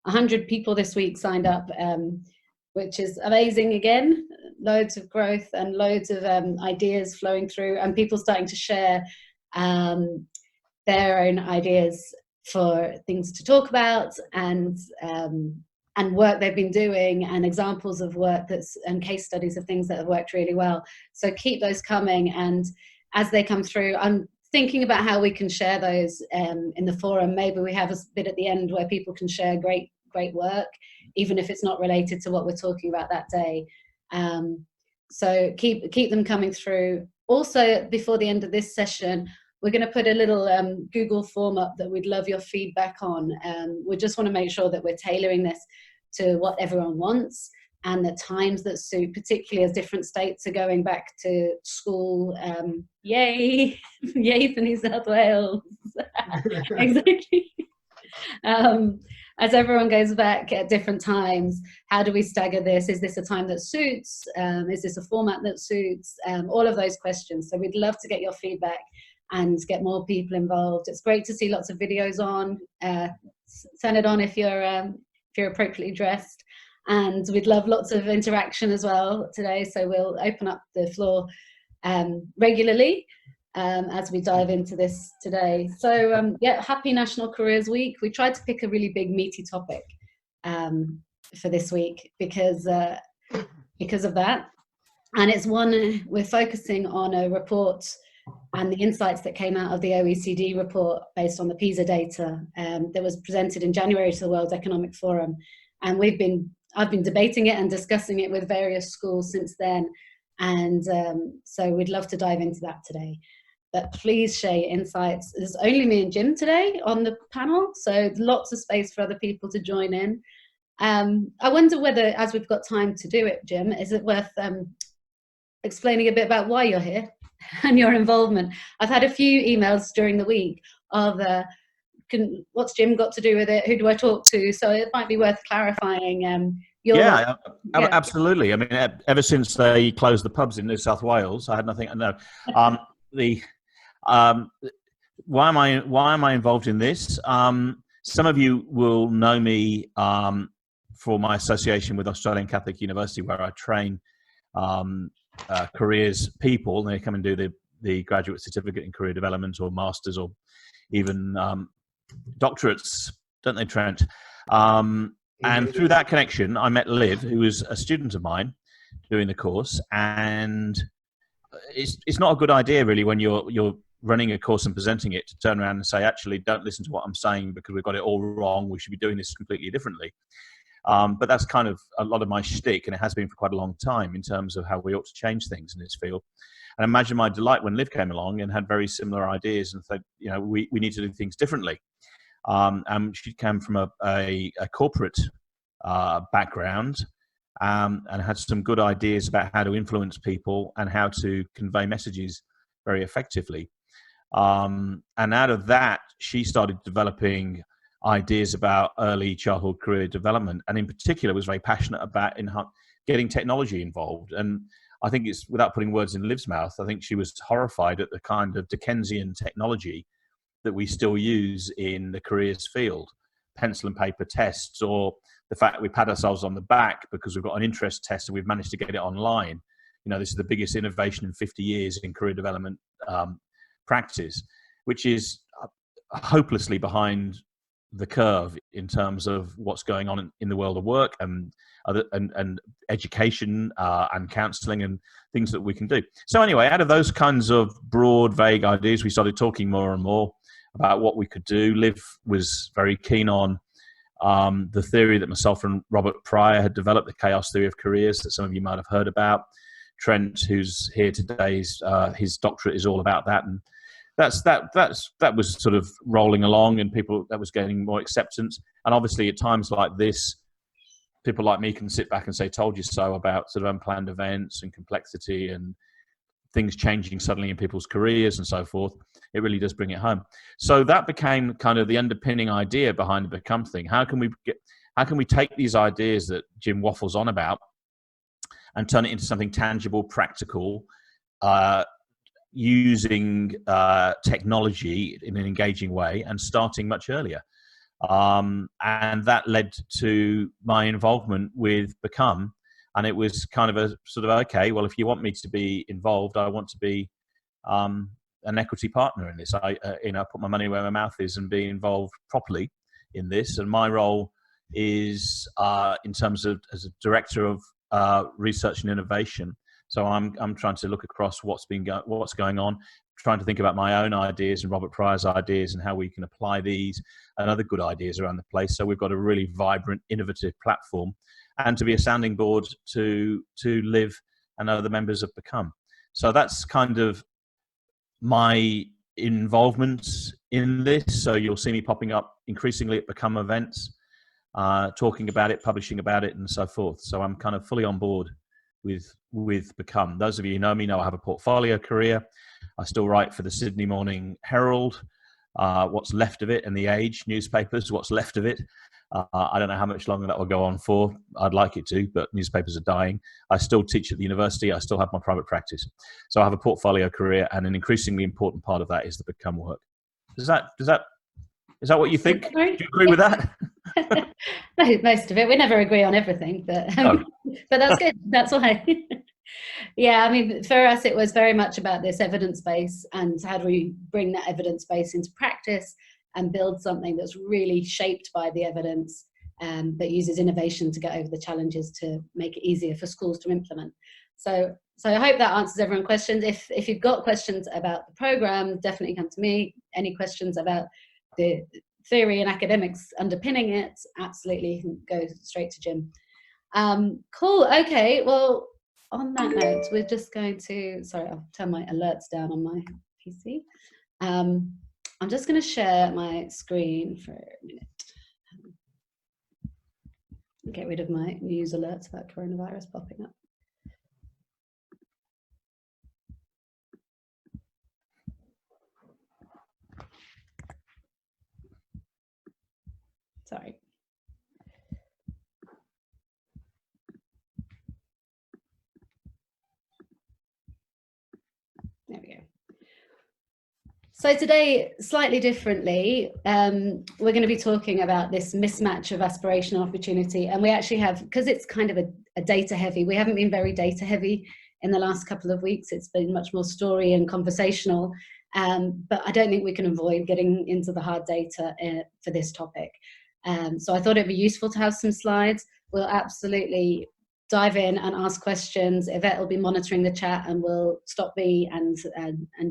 100 people this week signed up, which is amazing. Again, loads of growth and loads of ideas flowing through, and people starting to share their own ideas for things to talk about, and work they've been doing, and examples of work and case studies of things that have worked really well. So keep those coming, and as they come through, I'm thinking about how we can share those in the forum. Maybe we have a bit at the end where people can share great work, even if it's not related to what we're talking about that day. So keep them coming through. Also, before the end of this session, we're going to put a little Google form up that we'd love your feedback on. We just want to make sure that we're tailoring this to what everyone wants and the times that suit, particularly as different states are going back to school. Yay! Yay for New South Wales. Exactly. As everyone goes back at different times, how do we stagger this? Is this a time that suits? Is this a format that suits? All of those questions. So we'd love to get your feedback and get more people involved. It's great to see lots of videos on. Turn it on if you're appropriately dressed. And we'd love lots of interaction as well today. So we'll open up the floor regularly as we dive into this today. So yeah, happy National Careers Week. We tried to pick a really big meaty topic for this week because of that. And it's one we're focusing on a report and the insights that came out of the OECD report based on the PISA data that was presented in January to the World Economic Forum. And I've been debating it and discussing it with various schools since then. And so we'd love to dive into that today. But please share your insights. There's only me and Jim today on the panel, so lots of space for other people to join in. I wonder whether, as we've got time to do it, Jim, is it worth explaining a bit about why you're here and your involvement? I've had a few emails during the week of what's Jim got to do with it? Who do I talk to? So it might be worth clarifying. Absolutely. I mean, ever since they closed the pubs in New South Wales, I had nothing. No, why am I involved in this? Some of you will know me for my association with Australian Catholic University, where I train careers people. They come and do the graduate certificate in career development, or masters, or even doctorates, don't they, Trent? And through that connection, I met Liv, who was a student of mine doing the course. And it's not a good idea, really, when you're running a course and presenting it, to turn around and say, actually, don't listen to what I'm saying because we've got it all wrong. We should be doing this completely differently. But that's kind of a lot of my shtick, and it has been for quite a long time, in terms of how we ought to change things in this field. And imagine my delight when Liv came along and had very similar ideas and said, we need to do things differently. And she came from a corporate background and had some good ideas about how to influence people and how to convey messages very effectively. And out of that, she started developing ideas about early childhood career development, and in particular was very passionate about getting technology involved. And I think it's, without putting words in Liv's mouth, I think she was horrified at the kind of Dickensian technology that we still use in the careers field, pencil and paper tests, or the fact that we pat ourselves on the back because we've got an interest test and we've managed to get it online. This is the biggest innovation in 50 years in career development practice, which is hopelessly behind the curve in terms of what's going on in the world of work and education and counselling and things that we can do. So anyway, out of those kinds of broad, vague ideas, we started talking more and more about what we could do. Liv was very keen on the theory that myself and Robert Pryor had developed, the chaos theory of careers, that some of you might have heard about. Trent, who's here today, his doctorate is all about that, and that was sort of rolling along, and that was gaining more acceptance. And obviously, at times like this, people like me can sit back and say, "Told you so," about sort of unplanned events and complexity and things changing suddenly in people's careers and so forth. It really does bring it home. So that became kind of the underpinning idea behind the Become thing. How can we take these ideas that Jim waffles on about and turn it into something tangible, practical, using technology in an engaging way, and starting much earlier? And that led to my involvement with Become. And it was kind of a sort of, okay, well, if you want me to be involved, I want to be an equity partner in this. I put my money where my mouth is and be involved properly in this. And my role is in terms of as a director of research and innovation. So I'm trying to look across what's going on, trying to think about my own ideas and Robert Pryor's ideas and how we can apply these and other good ideas around the place. So we've got a really vibrant, innovative platform, and to be a sounding board to Liv and other members of Become. So that's kind of my involvement in this. So you'll see me popping up increasingly at Become events, talking about it, publishing about it, and so forth. So I'm kind of fully on board with Become. Those of you who know me know I have a portfolio career. I still write for the Sydney Morning Herald, what's left of it, and the Age newspapers, what's left of it. I don't know how much longer that will go on for. I'd like it to, but newspapers are dying. I still teach at the university. I still have my private practice. So I have a portfolio career, and an increasingly important part of that is the Become work. Is that what you think? Do you agree with that? Most of it. We never agree on everything, but but that's good. That's why. Yeah, I mean, for us, it was very much about this evidence base and how do we bring that evidence base into practice and build something that's really shaped by the evidence, that uses innovation to get over the challenges to make it easier for schools to implement. So I hope that answers everyone's questions. If you've got questions about the program, definitely come to me. Any questions about the theory and academics underpinning it, absolutely, you can go straight to Jim. Cool. Okay. Well, on that note, we're just going to, sorry, I'll turn my alerts down on my PC. I'm just going to share my screen for a minute. Get rid of my news alerts about coronavirus popping up. Sorry. There we go. So today, slightly differently, we're going to be talking about this mismatch of aspiration and opportunity. And we actually have, because it's kind of a data heavy, we haven't been very data heavy in the last couple of weeks. It's been much more story and conversational. But I don't think we can avoid getting into the hard data for this topic. So I thought it'd be useful to have some slides. We'll absolutely dive in and ask questions. Yvette will be monitoring the chat and will stop me, and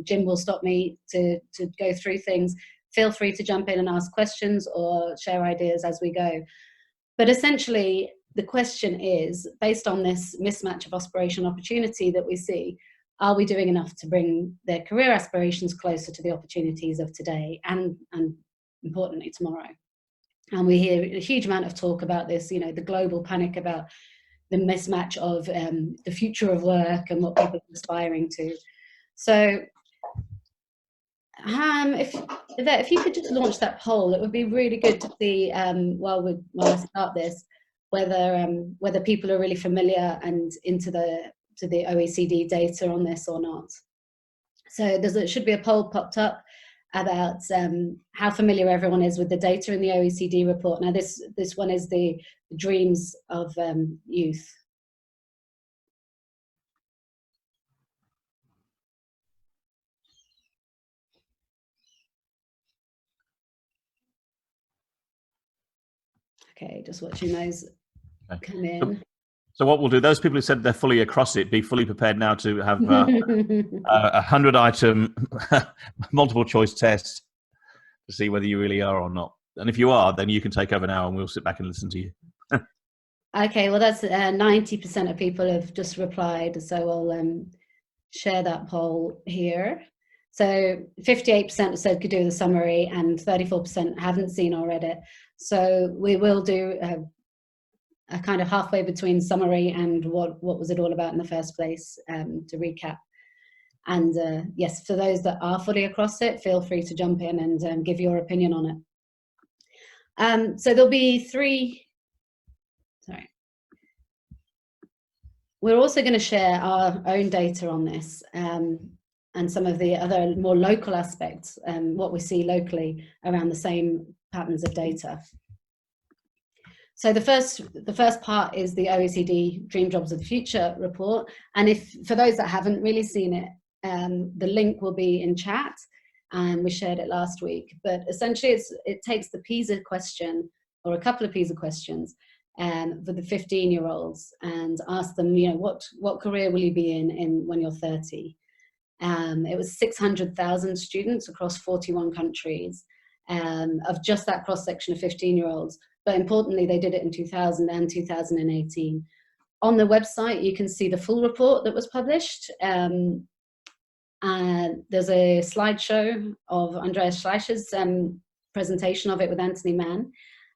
Jim will stop me to go through things. Feel free to jump in and ask questions or share ideas as we go. But essentially, the question is, based on this mismatch of aspiration and opportunity that we see, are we doing enough to bring their career aspirations closer to the opportunities of today and importantly tomorrow? And we hear a huge amount of talk about this, you know, the global panic about the mismatch of the future of work and what people are aspiring to. So if you could just launch that poll, it would be really good to see, while I start this, whether people are really familiar and into the OECD data on this or not. So there should be a poll popped up about how familiar everyone is with the data in the OECD report. Now this one is the dreams of youth. Okay, just watching those come in. So what we'll do, those people who said they're fully across it, be fully prepared now to have a 100-item multiple choice test to see whether you really are or not. And if you are, then you can take over now and we'll sit back and listen to you. Okay, well, that's 90% of people have just replied, so we'll share that poll here. So 58% said could do the summary and 34% haven't seen or read it. So we will do a kind of halfway between summary and what was it all about in the first place, to recap. And yes, for those that are fully across it, feel free to jump in and give your opinion on it. So there'll be three, sorry. We're also going to share our own data on this and some of the other more local aspects, what we see locally around the same patterns of data. So the first part is the OECD Dream Jobs of the Future report. And if for those that haven't really seen it, the link will be in chat, and we shared it last week. But essentially it takes the PISA question, or a couple of PISA questions, for the 15-year-olds, and ask them, you know, what career will you be in when you're 30? It was 600,000 students across 41 countries, of just that cross-section of 15-year-olds. But importantly, they did it in 2000 and 2018. On the website, you can see the full report that was published. And there's a slideshow of Andreas Schleicher's presentation of it with Anthony Mann.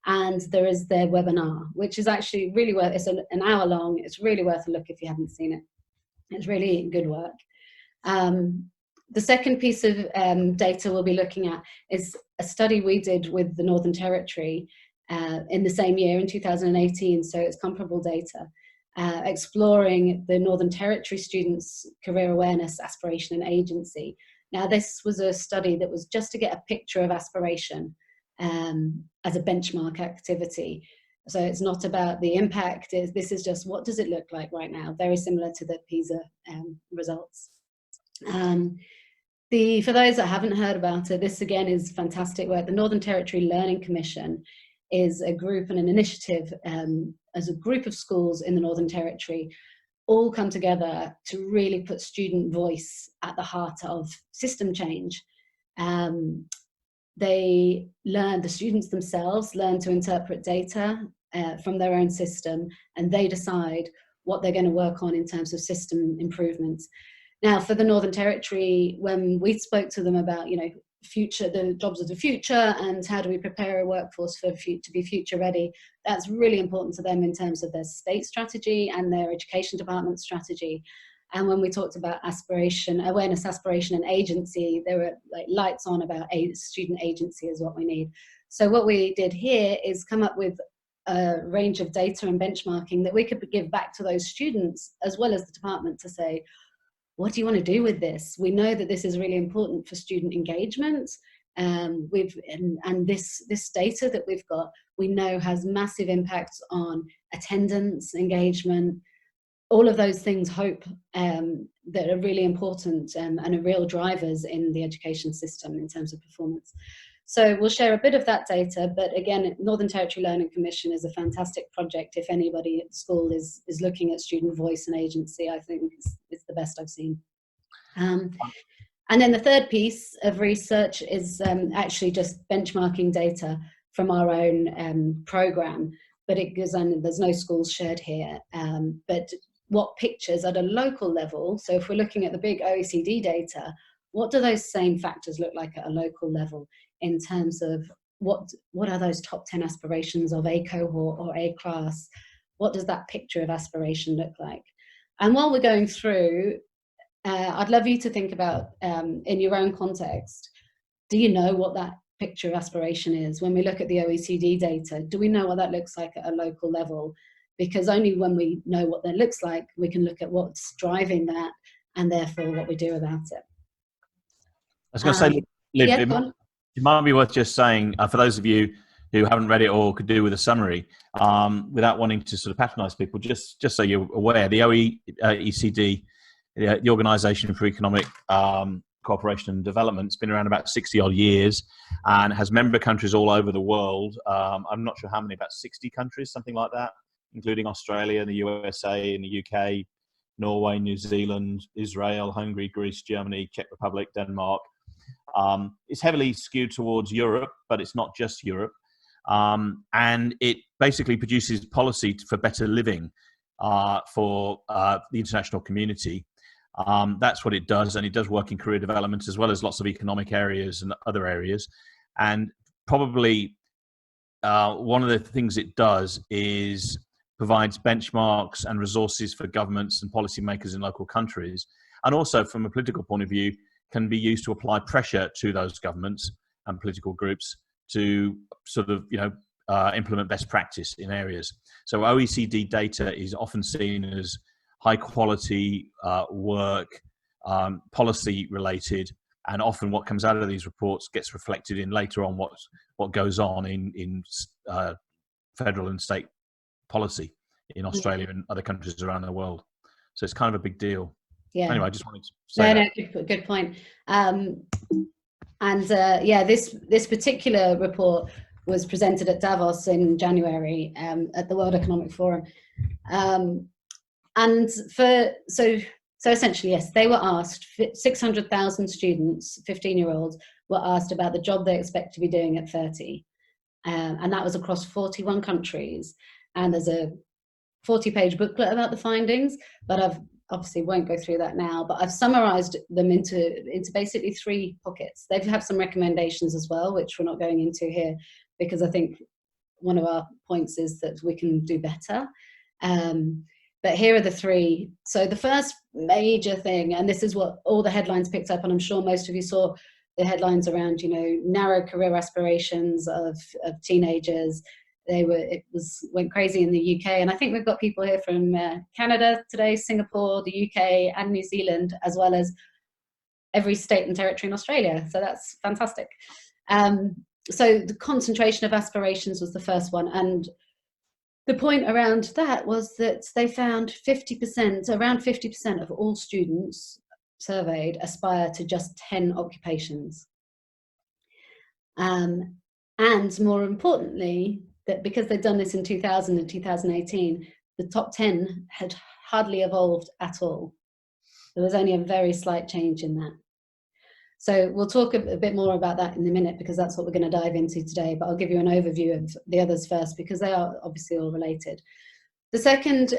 And there is their webinar, which is actually really worth, it's an hour long. It's really worth a look if you haven't seen it. It's really good work. The second piece of data we'll be looking at is a study we did with the Northern Territory in the same year, in 2018, so it's comparable data, exploring the Northern Territory students' career awareness, aspiration and agency. Now this was a study that was just to get a picture of aspiration as a benchmark activity. So it's not about the impact, this is just what does it look like right now, very similar to the PISA results. For those that haven't heard about it, this again is fantastic work. The Northern Territory Learning Commission is a group and an initiative as a group of schools in the Northern Territory all come together to really put student voice at the heart of system change. The students themselves learn to interpret data from their own system, and they decide what they're going to work on in terms of system improvements. Now, for the Northern Territory, when we spoke to them about, you know, the jobs of the future and how do we prepare a workforce to be future ready, that's really important to them in terms of their state strategy and their education department strategy. And when we talked about awareness, aspiration and agency, there were like lights on about student agency is what we need. So what we did here is come up with a range of data and benchmarking that we could give back to those students as well as the department to say, what do you want to do with this? We know that this is really important for student engagement. And this data that we've got, we know has massive impacts on attendance, engagement, all of those things, hope, that are really important and are real drivers in the education system in terms of performance. So we'll share a bit of that data, but again, Northern Territory Learning Commission is a fantastic project. If anybody at the school is looking at student voice and agency, I think it's the best I've seen. And then the third piece of research is actually just benchmarking data from our own program, but it goes on, there's no schools shared here, but what pictures at a local level, so if we're looking at the big OECD data, what do those same factors look like at a local level in terms of what are those top 10 aspirations of a cohort or a class? What does that picture of aspiration look like? And while we're going through, I'd love you to think about, in your own context, do you know what that picture of aspiration is? When we look at the OECD data, do we know what that looks like at a local level? Because only when we know what that looks like, we can look at what's driving that and therefore what we do about it. I was going to say, Liv, yeah, it might be worth just saying, for those of you who haven't read it or could do with a summary, without wanting to sort of patronize people, just so you're aware, the OECD, the Organization for Economic Cooperation and Development, has been around about 60 odd years and has member countries all over the world. I'm not sure how many, about 60 countries, something like that, including Australia, the USA, and the UK, Norway, New Zealand, Israel, Hungary, Greece, Germany, Czech Republic, Denmark. It's heavily skewed towards Europe, but it's not just Europe. And it basically produces policy for better living for the international community. That's what it does, and it does work in career development as well as lots of economic areas and other areas. And probably one of the things it does is provides benchmarks and resources for governments and policymakers in local countries, and also from a political point of view can be used to apply pressure to those governments and political groups to sort of, implement best practice in areas. So OECD data is often seen as high quality work, policy related, And often what comes out of these reports gets reflected in later on what goes on in federal and state policy in Australia and other countries around the world. So it's kind of a big deal. Yeah. Anyway, I just wanted to say that. No, good point. Yeah, this particular report was presented at Davos in January at the World Economic Forum. So essentially, yes, they were asked, 600,000 students, 15-year-olds, were asked about the job they expect to be doing at 30. And that was across 41 countries. And there's a 40-page booklet about the findings, but I've obviously won't go through that now, but I've summarized them into basically 3 pockets. They have some recommendations as well, which we're not going into here, because I think one of our points is that we can do better. But here are the 3. So the first major thing, and this is what all the headlines picked up, and I'm sure most of you saw the headlines around, narrow career aspirations of teenagers. Went crazy in the UK, and I think we've got people here from Canada today, Singapore, the UK, and New Zealand, as well as every state and territory in Australia. So that's fantastic. So the concentration of aspirations was the first one, and the point around that was that they found around 50% of all students surveyed aspire to just 10 occupations. And more importantly, that because they'd done this in 2000 and 2018, the top 10 had hardly evolved at all. There was only a very slight change in that. So we'll talk a bit more about that in a minute, because that's what we're going to dive into today, but I'll give you an overview of the others first, because they are obviously all related. The second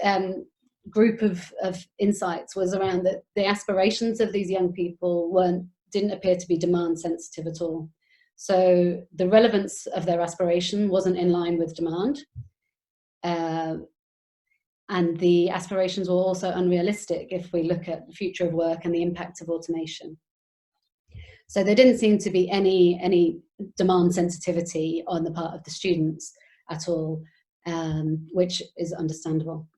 group of insights was around that the aspirations of these young people didn't appear to be demand sensitive at all. So the relevance of their aspiration wasn't in line with demand. And the aspirations were also unrealistic if we look at the future of work and the impact of automation. So there didn't seem to be any demand sensitivity on the part of the students at all, which is understandable.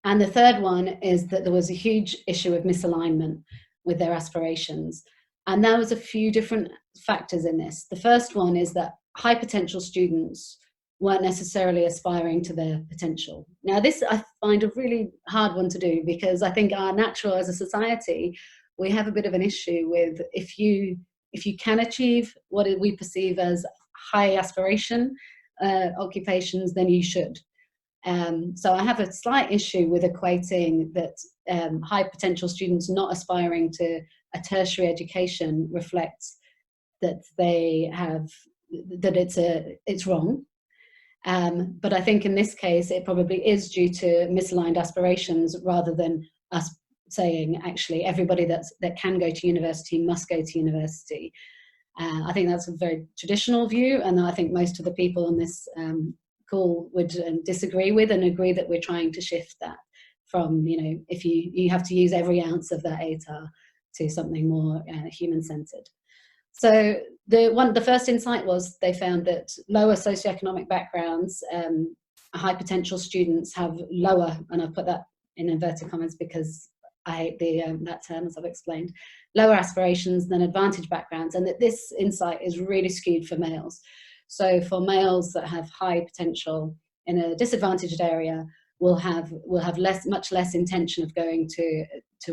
And the third one is that there was a huge issue of misalignment with their aspirations. And there was a few different factors in this. The first one is that high potential students weren't necessarily aspiring to their potential. Now, this I find a really hard one to do, because I think our natural, as a society, we have a bit of an issue with if you can achieve what we perceive as high aspiration occupations, then you should. So I have a slight issue with equating that high potential students not aspiring to a tertiary education reflects that it's wrong. But I think in this case, it probably is due to misaligned aspirations, rather than us saying, actually, everybody that can go to university must go to university. I think that's a very traditional view, and I think most of the people on this call would disagree with and agree that we're trying to shift that from, if you have to use every ounce of that ATAR to something more human-centered. So the first insight was they found that lower socioeconomic backgrounds, high potential students have lower, and I've put that in inverted commas because I hate that term, as I've explained, lower aspirations than advantaged backgrounds, and that this insight is really skewed for males. So for males that have high potential in a disadvantaged area will have much less intention of going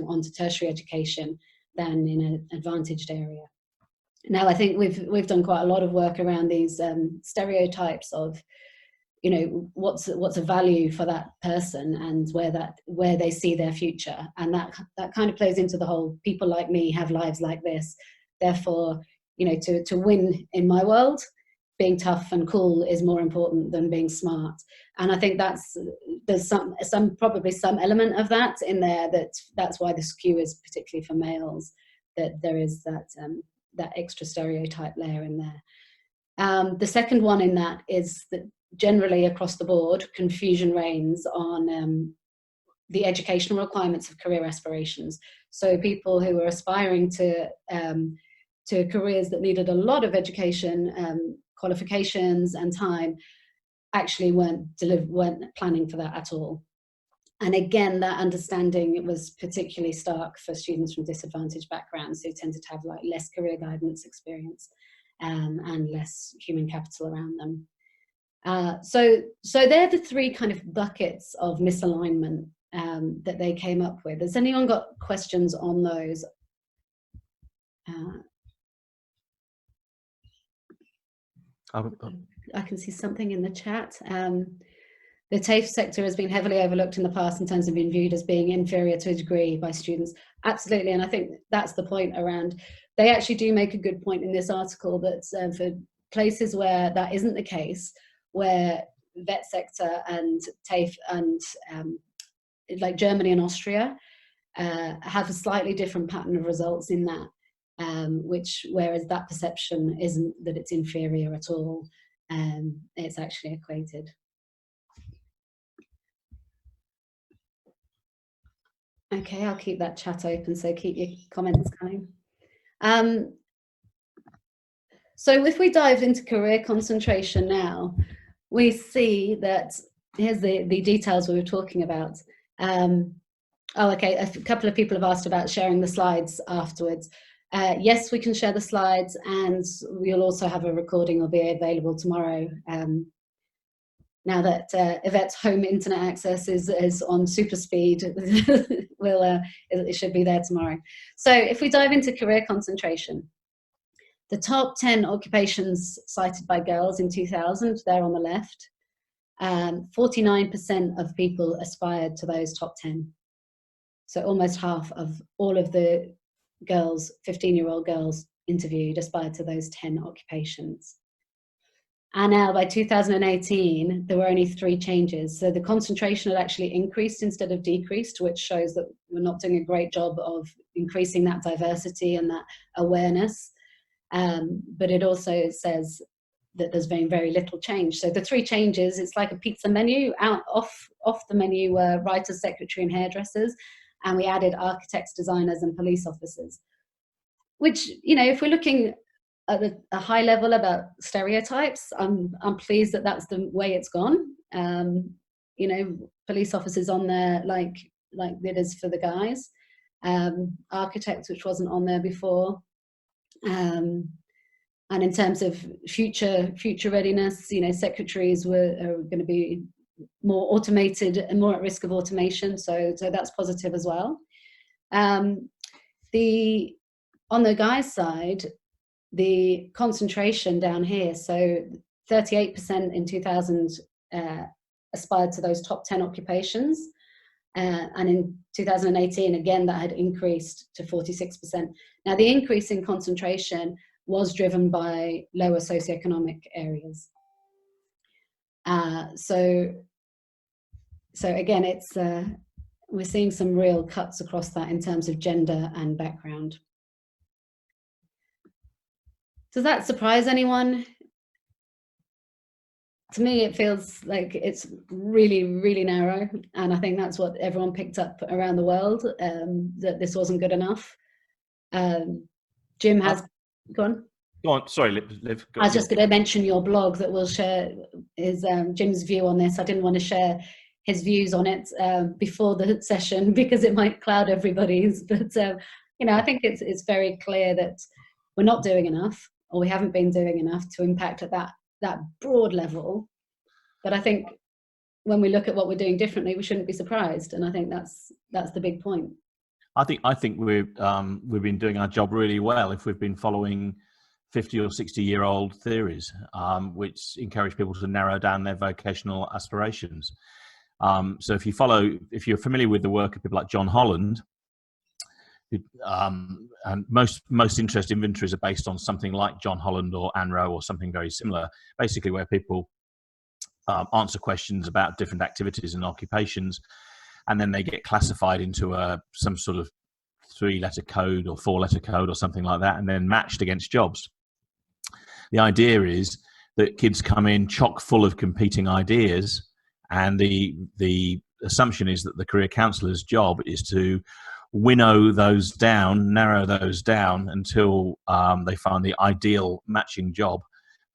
on to tertiary education than in an advantaged area. Now, I think we've done quite a lot of work around these stereotypes of, what's a value for that person and where they see their future, and that kind of plays into the whole people like me have lives like this. Therefore, to win in my world, being tough and cool is more important than being smart. And I think there's probably some element of that in there. That's why the skew is particularly for males, that there is that extra stereotype layer in there. The second one in that is that generally across the board, confusion reigns on the educational requirements of career aspirations. So people who are aspiring to careers that needed a lot of education, qualifications and time, actually weren't planning for that at all. And again, that understanding was particularly stark for students from disadvantaged backgrounds who tended to have like less career guidance experience and less human capital around them. So they're the three kind of buckets of misalignment that they came up with. Has anyone got questions on those? I can see something in the chat. The TAFE sector has been heavily overlooked in the past in terms of being viewed as being inferior to a degree by students. Absolutely, and I think that's the point around, they actually do make a good point in this article that for places where that isn't the case, where vet sector and TAFE and like Germany and Austria have a slightly different pattern of results in that, whereas that perception isn't that it's inferior at all, it's actually equated. Okay, I'll keep that chat open, so keep your comments coming. So if we dive into career concentration now, we see that, here's the details we were talking about. Oh, okay, a couple of people have asked about sharing the slides afterwards. Yes, we can share the slides, and we'll also have a recording will be available tomorrow. Now that Yvette's home internet access is on super speed, it should be there tomorrow. So if we dive into career concentration, the top 10 occupations cited by girls in 2000, they're on the left. 49% of people aspired to those top 10. So almost half of all of the girls, 15-year-old girls interviewed, aspired to those 10 occupations. And now by 2018, there were only 3 changes. So the concentration had actually increased instead of decreased, which shows that we're not doing a great job of increasing that diversity and that awareness. But it also says that there's been very little change. So the 3 changes, it's like a pizza menu. Off the menu were writers, secretary, and hairdressers. And we added architects, designers, and police officers. Which, you know, if we're looking at a high level about stereotypes, I'm pleased that that's the way it's gone. You know, police officers on there like it is for the guys. Architects, which wasn't on there before. And in terms of future readiness, you know, secretaries are going to be more automated and more at risk of automation. So that's positive as well. On the guys' side, the concentration down here, so 38% in 2000 aspired to those top 10 occupations, and in 2018 again that had increased to 46%. Now the increase in concentration was driven by lower socioeconomic areas. So again, it's we're seeing some real cuts across that in terms of gender and background. Does that surprise anyone? To me, it feels like it's really, really narrow. And I think that's what everyone picked up around the world, that this wasn't good enough. Jim has, go on. Go on, sorry, Liv. I was just going to mention your blog that will share is Jim's view on this. I didn't want to share his views on it before the session because it might cloud everybody's. But, you know, I think it's very clear that we're not doing enough, or we haven't been doing enough to impact at that broad level. But I think when we look at what we're doing differently, we shouldn't be surprised. And I think that's the big point. I think we've been doing our job really well if we've been following 50 or 60-year-old theories, which encourage people to narrow down their vocational aspirations. So if you're familiar with the work of people like John Holland, and most interest inventories are based on something like John Holland or ANRO or something very similar, basically where people answer questions about different activities and occupations, and then they get classified into some sort of 3-letter code or 4-letter code or something like that, and then matched against jobs. The idea is that kids come in chock full of competing ideas, and the assumption is that the career counsellor's job is to winnow those down, narrow those down until they find the ideal matching job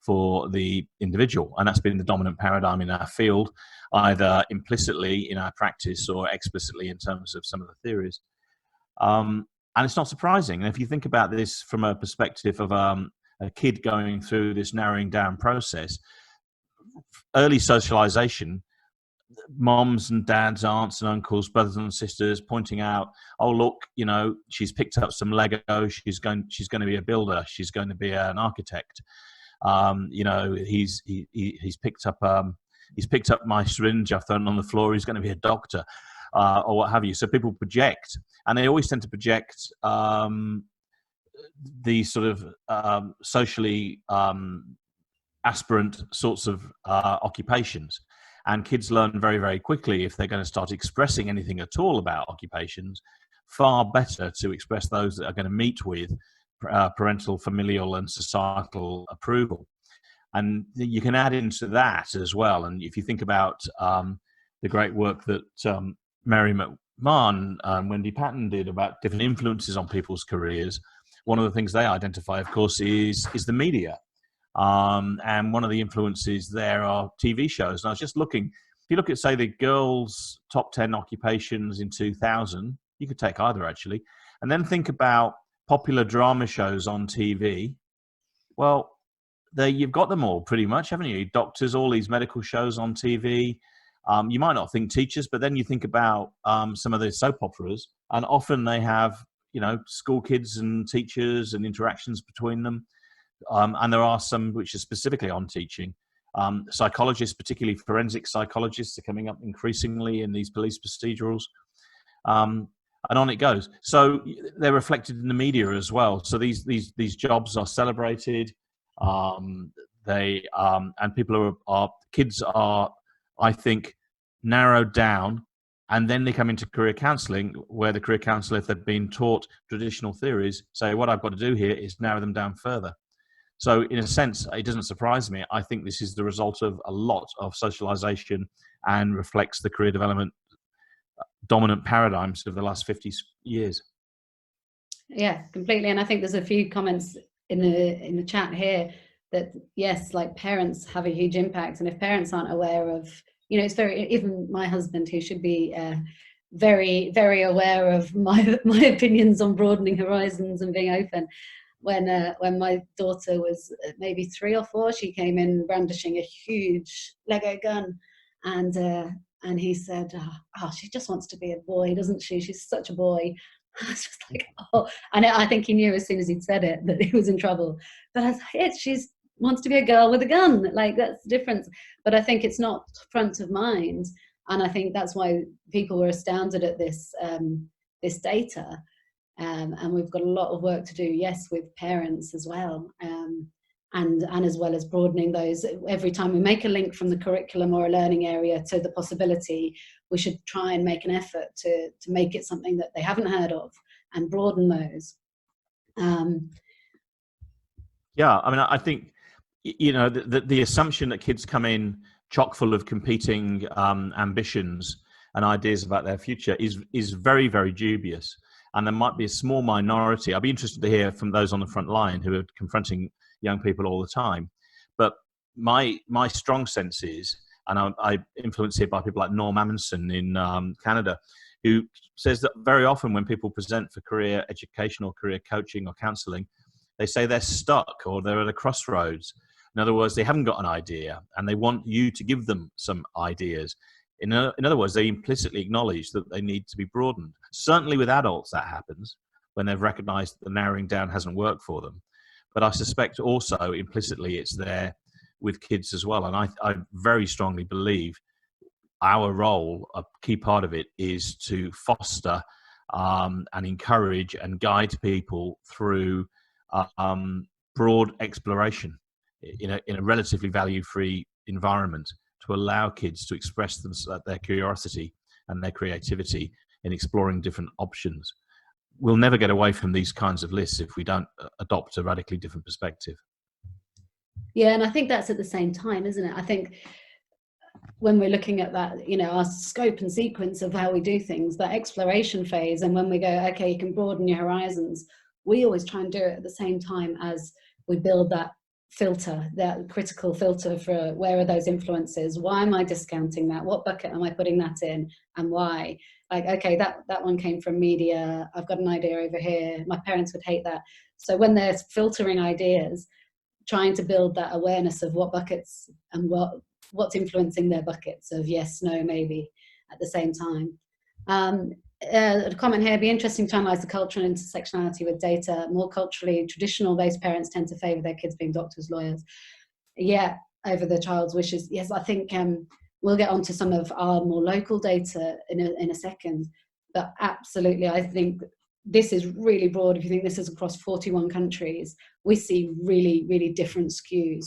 for the individual. And that's been the dominant paradigm in our field, either implicitly in our practice or explicitly in terms of some of the theories. And it's not surprising. And if you think about this from a perspective of a kid going through this narrowing down process, early socialization, moms and dads, aunts and uncles, brothers and sisters pointing out, oh look, you know, she's picked up some Lego, she's going to be a builder, she's going to be an architect. You know, he's picked up my syringe, I've thrown it on the floor, he's going to be a doctor, or what have you. So people project, and they always tend to project these sort of socially aspirant sorts of occupations. And kids learn very, very quickly, if they're going to start expressing anything at all about occupations, far better to express those that are going to meet with parental, familial, and societal approval. And you can add into that as well. And if you think about the great work that Mary McMahon and Wendy Patton did about different influences on people's careers, one of the things they identify, of course, is the media. And one of the influences there are TV shows. And I was just looking, if you look at, say, the girls' top 10 occupations in 2000, you could take either actually, and then think about popular drama shows on TV. Well, there you've got them all pretty much, haven't you? Doctors, all these medical shows on TV. You might not think teachers, but then you think about some of the soap operas, and often they have, you know, school kids and teachers and interactions between them. And there are some which are specifically on teaching. Psychologists, particularly forensic psychologists, are coming up increasingly in these police procedurals. And on it goes. So they're reflected in the media as well. So these jobs are celebrated. And people kids are, I think, narrowed down, and then they come into career counselling, where the career counsellor, if they've been taught traditional theories, say, what I've got to do here is narrow them down further. So in a sense, it doesn't surprise me. I think this is the result of a lot of socialization and reflects the career development dominant paradigms of the last 50 years. Yeah, completely. And I think there's a few comments in the chat here that, yes, like parents have a huge impact. And if parents aren't aware of, you know, it's even my husband, who should be very, very aware of my opinions on broadening horizons and being open. When my daughter was maybe 3 or 4, she came in brandishing a huge Lego gun, and he said, "Oh, she just wants to be a boy, doesn't she? She's such a boy." I was just like, oh, and I think he knew as soon as he'd said it that he was in trouble. But I was like, she wants to be a girl with a gun. Like, that's the difference. But I think it's not front of mind, and I think that's why people were astounded at this data. And we've got a lot of work to do, yes, with parents as well, and as well as broadening those. Every time we make a link from the curriculum or a learning area to the possibility, we should try and make an effort to make it something that they haven't heard of and broaden those. Yeah, I mean, I think, you know, the assumption that kids come in chock full of competing ambitions and ideas about their future is very, very dubious. And there might be a small minority. I'd be interested to hear from those on the front line who are confronting young people all the time. But my strong sense is, and I influenced here by people like Norm Amundsen in Canada, who says that very often when people present for career education or career coaching or counselling, they say they're stuck or they're at a crossroads. In other words, they haven't got an idea and they want you to give them some ideas. In other words, they implicitly acknowledge that they need to be broadened. Certainly with adults that happens when they've recognized that the narrowing down hasn't worked for them. But I suspect also implicitly it's there with kids as well. And I very strongly believe our role, a key part of it, is to foster and encourage and guide people through broad exploration in a relatively value-free environment, to allow kids to express their curiosity and their creativity in exploring different options. We'll never get away from these kinds of lists if we don't adopt a radically different perspective. Yeah, and I think that's at the same time, isn't it? I think when we're looking at that, you know, our scope and sequence of how we do things, that exploration phase, and when we go, okay, you can broaden your horizons, we always try and do it at the same time as we build that filter, that critical filter for where are those influences? Why am I discounting that? What bucket am I putting that in, and why? Like, okay, that one came from media. I've got an idea over here. My parents would hate that. So when they're filtering ideas, trying to build that awareness of what buckets and what's influencing their buckets of yes, no, maybe at the same time. A comment here, it'd be interesting to analyse the cultural intersectionality with data. More culturally traditional based parents tend to favour their kids being doctors, lawyers, over the child's wishes. Yes, I think we'll get onto some of our more local data in a second, but absolutely, I think this is really broad. If you think this is across 41 countries, we see really, really different skews.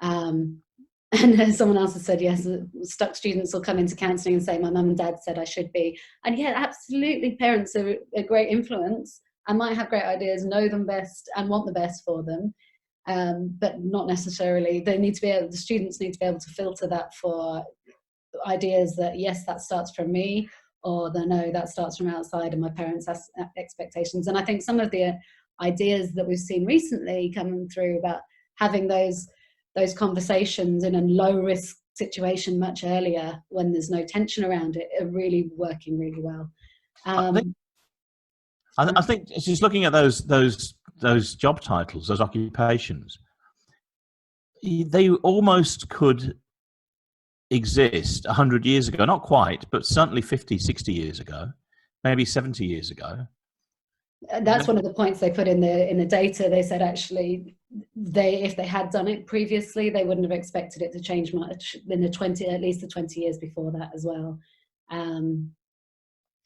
And someone else has said, yes, stuck students will come into counselling and say, my mum and dad said I should be. And yeah, absolutely, parents are a great influence and might have great ideas, know them best and want the best for them. But not necessarily. The students need to be able to filter that for ideas that, yes, that starts from me, or no, that starts from outside and my parents' expectations. And I think some of the ideas that we've seen recently coming through about having those conversations in a low risk situation much earlier when there's no tension around it are really working really well. I think just looking at those job titles, those occupations, they almost could exist 100 years ago, not quite, but certainly 50, 60 years ago, maybe 70 years ago. That's one of the points they put in the data. They said actually if they had done it previously, they wouldn't have expected it to change much in at least the 20 years before that as well.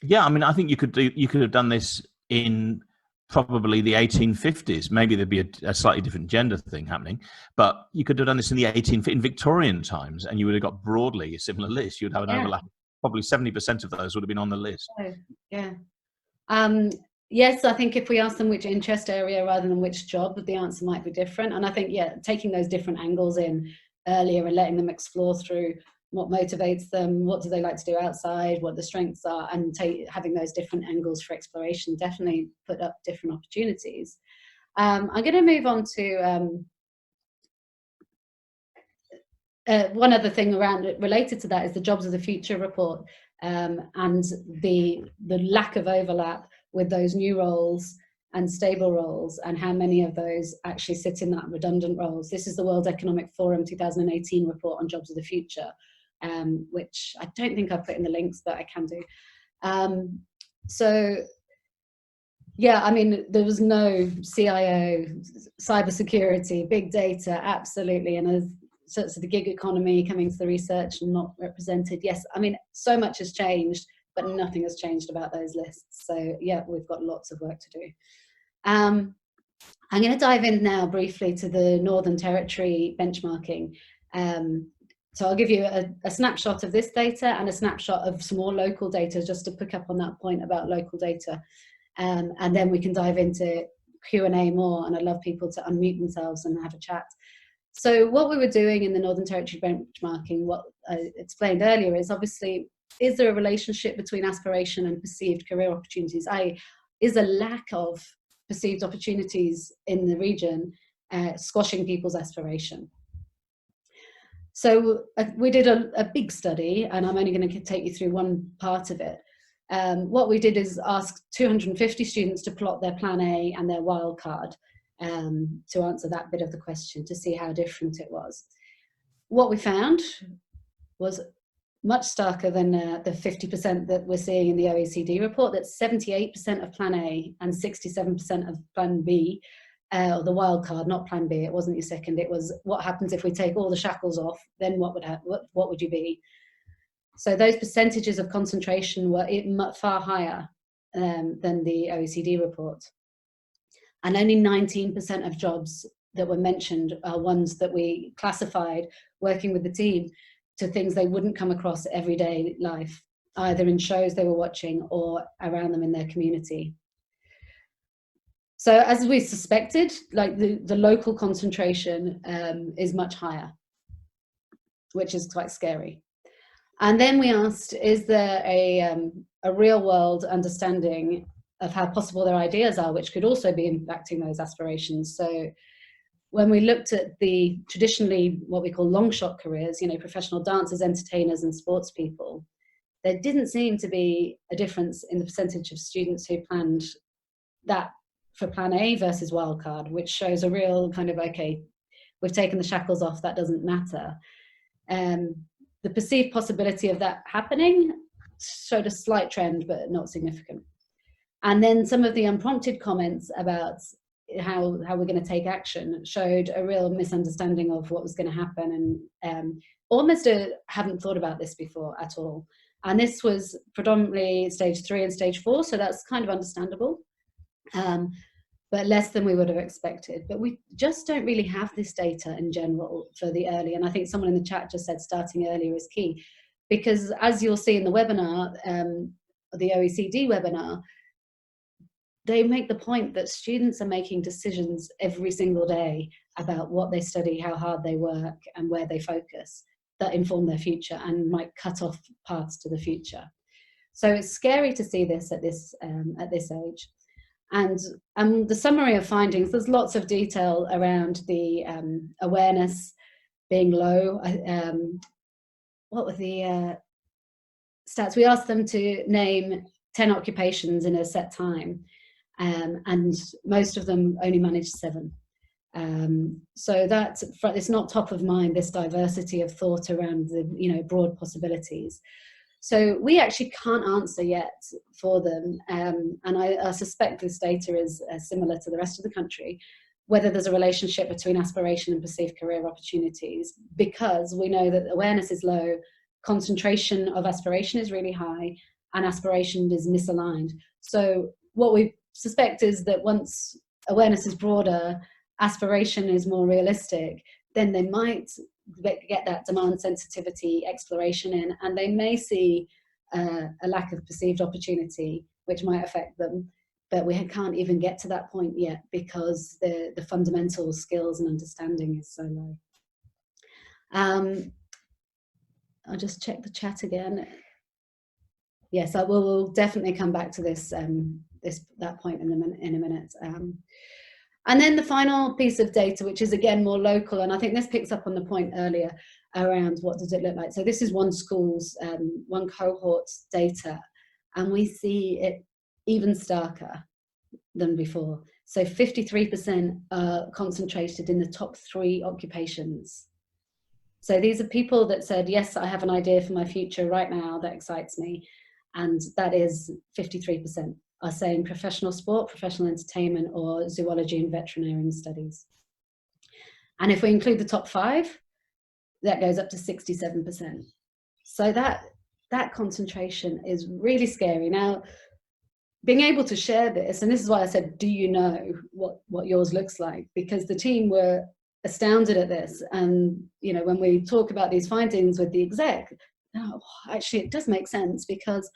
Yeah, I mean, I think you could have done this in probably the 1850s. Maybe there'd be a slightly different gender thing happening, but you could have done this in the in Victorian times, and you would have got broadly a similar list. You'd have an overlap. Probably 70% of those would have been on the list. Yeah. Yes, I think if we ask them which interest area rather than which job, the answer might be different. And I think, taking those different angles in earlier and letting them explore through what motivates them, what do they like to do outside, what the strengths are, and having those different angles for exploration definitely put up different opportunities. I'm going to move on to one other thing related to that is the Jobs of the Future report, and the lack of overlap with those new roles and stable roles, and how many of those actually sit in that redundant roles. This is the World Economic Forum 2018 report on Jobs of the Future, which I don't think I've put in the links, but I can do. So yeah, I mean, there was no CIO, cybersecurity, big data, absolutely, and so the gig economy coming to the research and not represented. Yes, I mean, so much has changed, but nothing has changed about those lists. So yeah, we've got lots of work to do. I'm going to dive in now briefly to the Northern Territory benchmarking. So I'll give you a snapshot of this data and a snapshot of some more local data, just to pick up on that point about local data. And then we can dive into Q&A more, and I'd love people to unmute themselves and have a chat. So what we were doing in the Northern Territory benchmarking, what I explained earlier, is obviously, is there a relationship between aspiration and perceived career opportunities? Is a lack of perceived opportunities in the region squashing people's aspiration? So we did a big study, and I'm only going to take you through one part of it. What we did is ask 250 students to plot their plan A and their wild card to answer that bit of the question, to see how different it was. What we found was much starker than the 50% that we're seeing in the OECD report. That's 78% of plan A and 67% of plan B, or the wild card, not plan B. It wasn't your second. It was what happens if we take all the shackles off, then what would you be? So those percentages of concentration were far higher than the OECD report. And only 19% of jobs that were mentioned are ones that we classified, working with the team, to things they wouldn't come across everyday life, either in shows they were watching or around them in their community. So as we suspected, like the local concentration is much higher, which is quite scary. And then we asked, is there a real world understanding of how possible their ideas are, which could also be impacting those aspirations? So when we looked at the traditionally what we call long shot careers, professional dancers, entertainers, and sports people, there didn't seem to be a difference in the percentage of students who planned that for plan A versus wildcard, which shows a real kind of, okay, we've taken the shackles off, that doesn't matter. The perceived possibility of that happening showed a slight trend, but not significant. And then some of the unprompted comments about how we're going to take action showed a real misunderstanding of what was going to happen, and almost haven't thought about this before at all. And this was predominantly stage 3 and stage 4, so that's kind of understandable, but less than we would have expected. But we just don't really have this data in general for the early, and I think someone in the chat just said starting earlier is key, because as you'll see in the webinar, the OECD webinar, they make the point that students are making decisions every single day about what they study, how hard they work, and where they focus, that inform their future and might cut off paths to the future. So it's scary to see this at this age. And the summary of findings, there's lots of detail around the awareness being low. What were the stats? We asked them to name 10 occupations in a set time, and most of them only managed 7. So that it's not top of mind, this diversity of thought around the broad possibilities. So we actually can't answer yet for them, and I suspect this data is similar to the rest of the country, whether there's a relationship between aspiration and perceived career opportunities, because we know that awareness is low, concentration of aspiration is really high, and aspiration is misaligned. So what we suspect is that once awareness is broader, aspiration is more realistic, then they might get that demand sensitivity exploration in, and they may see a lack of perceived opportunity, which might affect them. But we can't even get to that point yet because the fundamental skills and understanding is so low. I'll just check the chat again. Yes, I will definitely come back to this that point in a minute. And then the final piece of data, which is again more local, and I think this picks up on the point earlier around what does it look like. So this is one school's, one cohort's data, and we see it even starker than before. So 53% are concentrated in the top 3 occupations. So these are people that said, yes, I have an idea for my future right now that excites me. And that is 53% are saying professional sport, professional entertainment, or zoology and veterinarian studies. And if we include the top 5, that goes up to 67%. So that concentration is really scary. Now, being able to share this, and this is why I said, do you know what yours looks like? Because the team were astounded at this. And, when we talk about these findings with the exec, actually it does make sense, because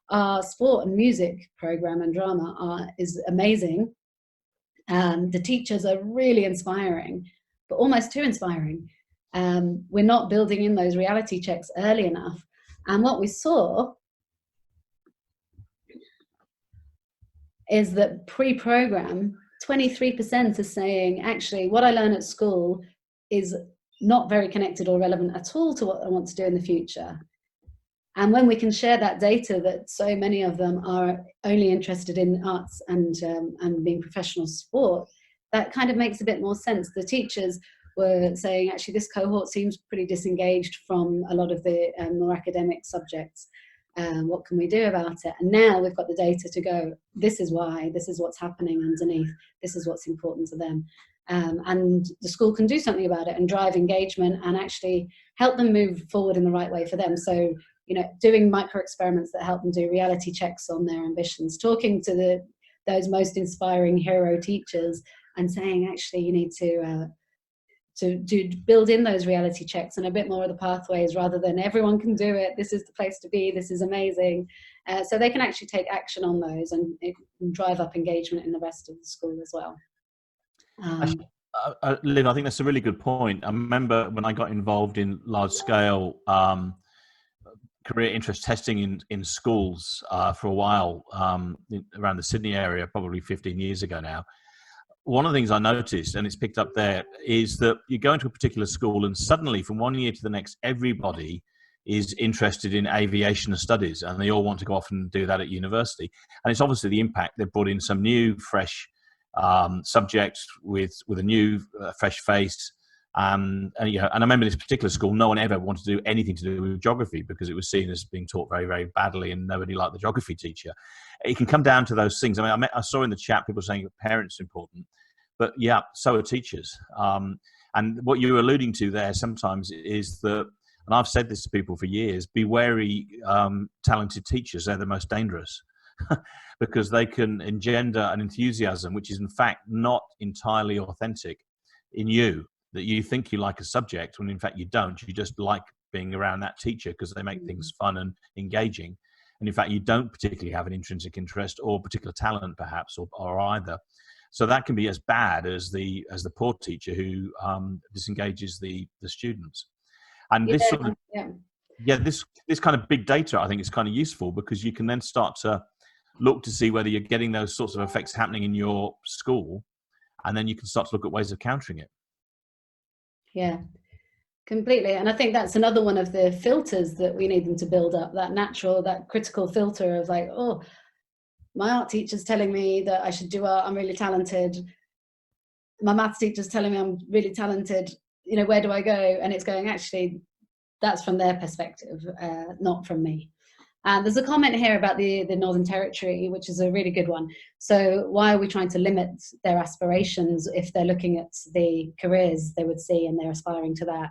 our sport and music program and drama is amazing. The teachers are really inspiring, but almost too inspiring. We're not building in those reality checks early enough. And what we saw is that pre-program, 23% are saying, actually, what I learn at school is not very connected or relevant at all to what I want to do in the future. And when we can share that data that so many of them are only interested in arts and being professional sport, that kind of makes a bit more sense. The teachers were saying, actually, this cohort seems pretty disengaged from a lot of the more academic subjects. What can we do about it? And now we've got the data to go, this is why, this is what's happening underneath, this is what's important to them. And the school can do something about it and drive engagement and actually help them move forward in the right way for them. So, doing micro experiments that help them do reality checks on their ambitions, talking to those most inspiring hero teachers and saying, actually, you need to build in those reality checks and a bit more of the pathways, rather than everyone can do it, this is the place to be, this is amazing. So they can actually take action on those and drive up engagement in the rest of the school as well. Liv, I think that's a really good point. I remember when I got involved in large scale career interest testing in schools for a while around the Sydney area, probably 15 years ago now. one of the things I noticed, and it's picked up there, is that you go into a particular school and suddenly from one year to the next, everybody is interested in aviation studies and they all want to go off and do that at university. And it's obviously the impact. They've brought in some new, fresh subject with a new, fresh face. And I remember this particular school, no one ever wanted to do anything to do with geography because it was seen as being taught very, very badly and nobody liked the geography teacher. It can come down to those things. I mean, I saw in the chat people saying that parents are important, but yeah, so are teachers. And what you're alluding to there sometimes is that, and I've said this to people for years, be wary talented teachers. They're the most dangerous because they can engender an enthusiasm which is in fact not entirely authentic in you, that you think you like a subject when in fact you don't. You just like being around that teacher because they make things fun and engaging. And in fact, you don't particularly have an intrinsic interest or particular talent perhaps, or either. So that can be as bad as the poor teacher who disengages the students. And this sort of, this kind of big data, I think is kind of useful because you can then start to look to see whether you're getting those sorts of effects happening in your school, and then you can start to look at ways of countering it. Yeah, completely. And I think that's another one of the filters that we need them to build up, that natural, that critical filter of like, oh, my art teacher's telling me that I should do art, I'm really talented. My maths teacher's telling me I'm really talented, where do I go? And it's going, actually, that's from their perspective, not from me. And there's a comment here about the Northern Territory, which is a really good one. So why are we trying to limit their aspirations if they're looking at the careers they would see and they're aspiring to that?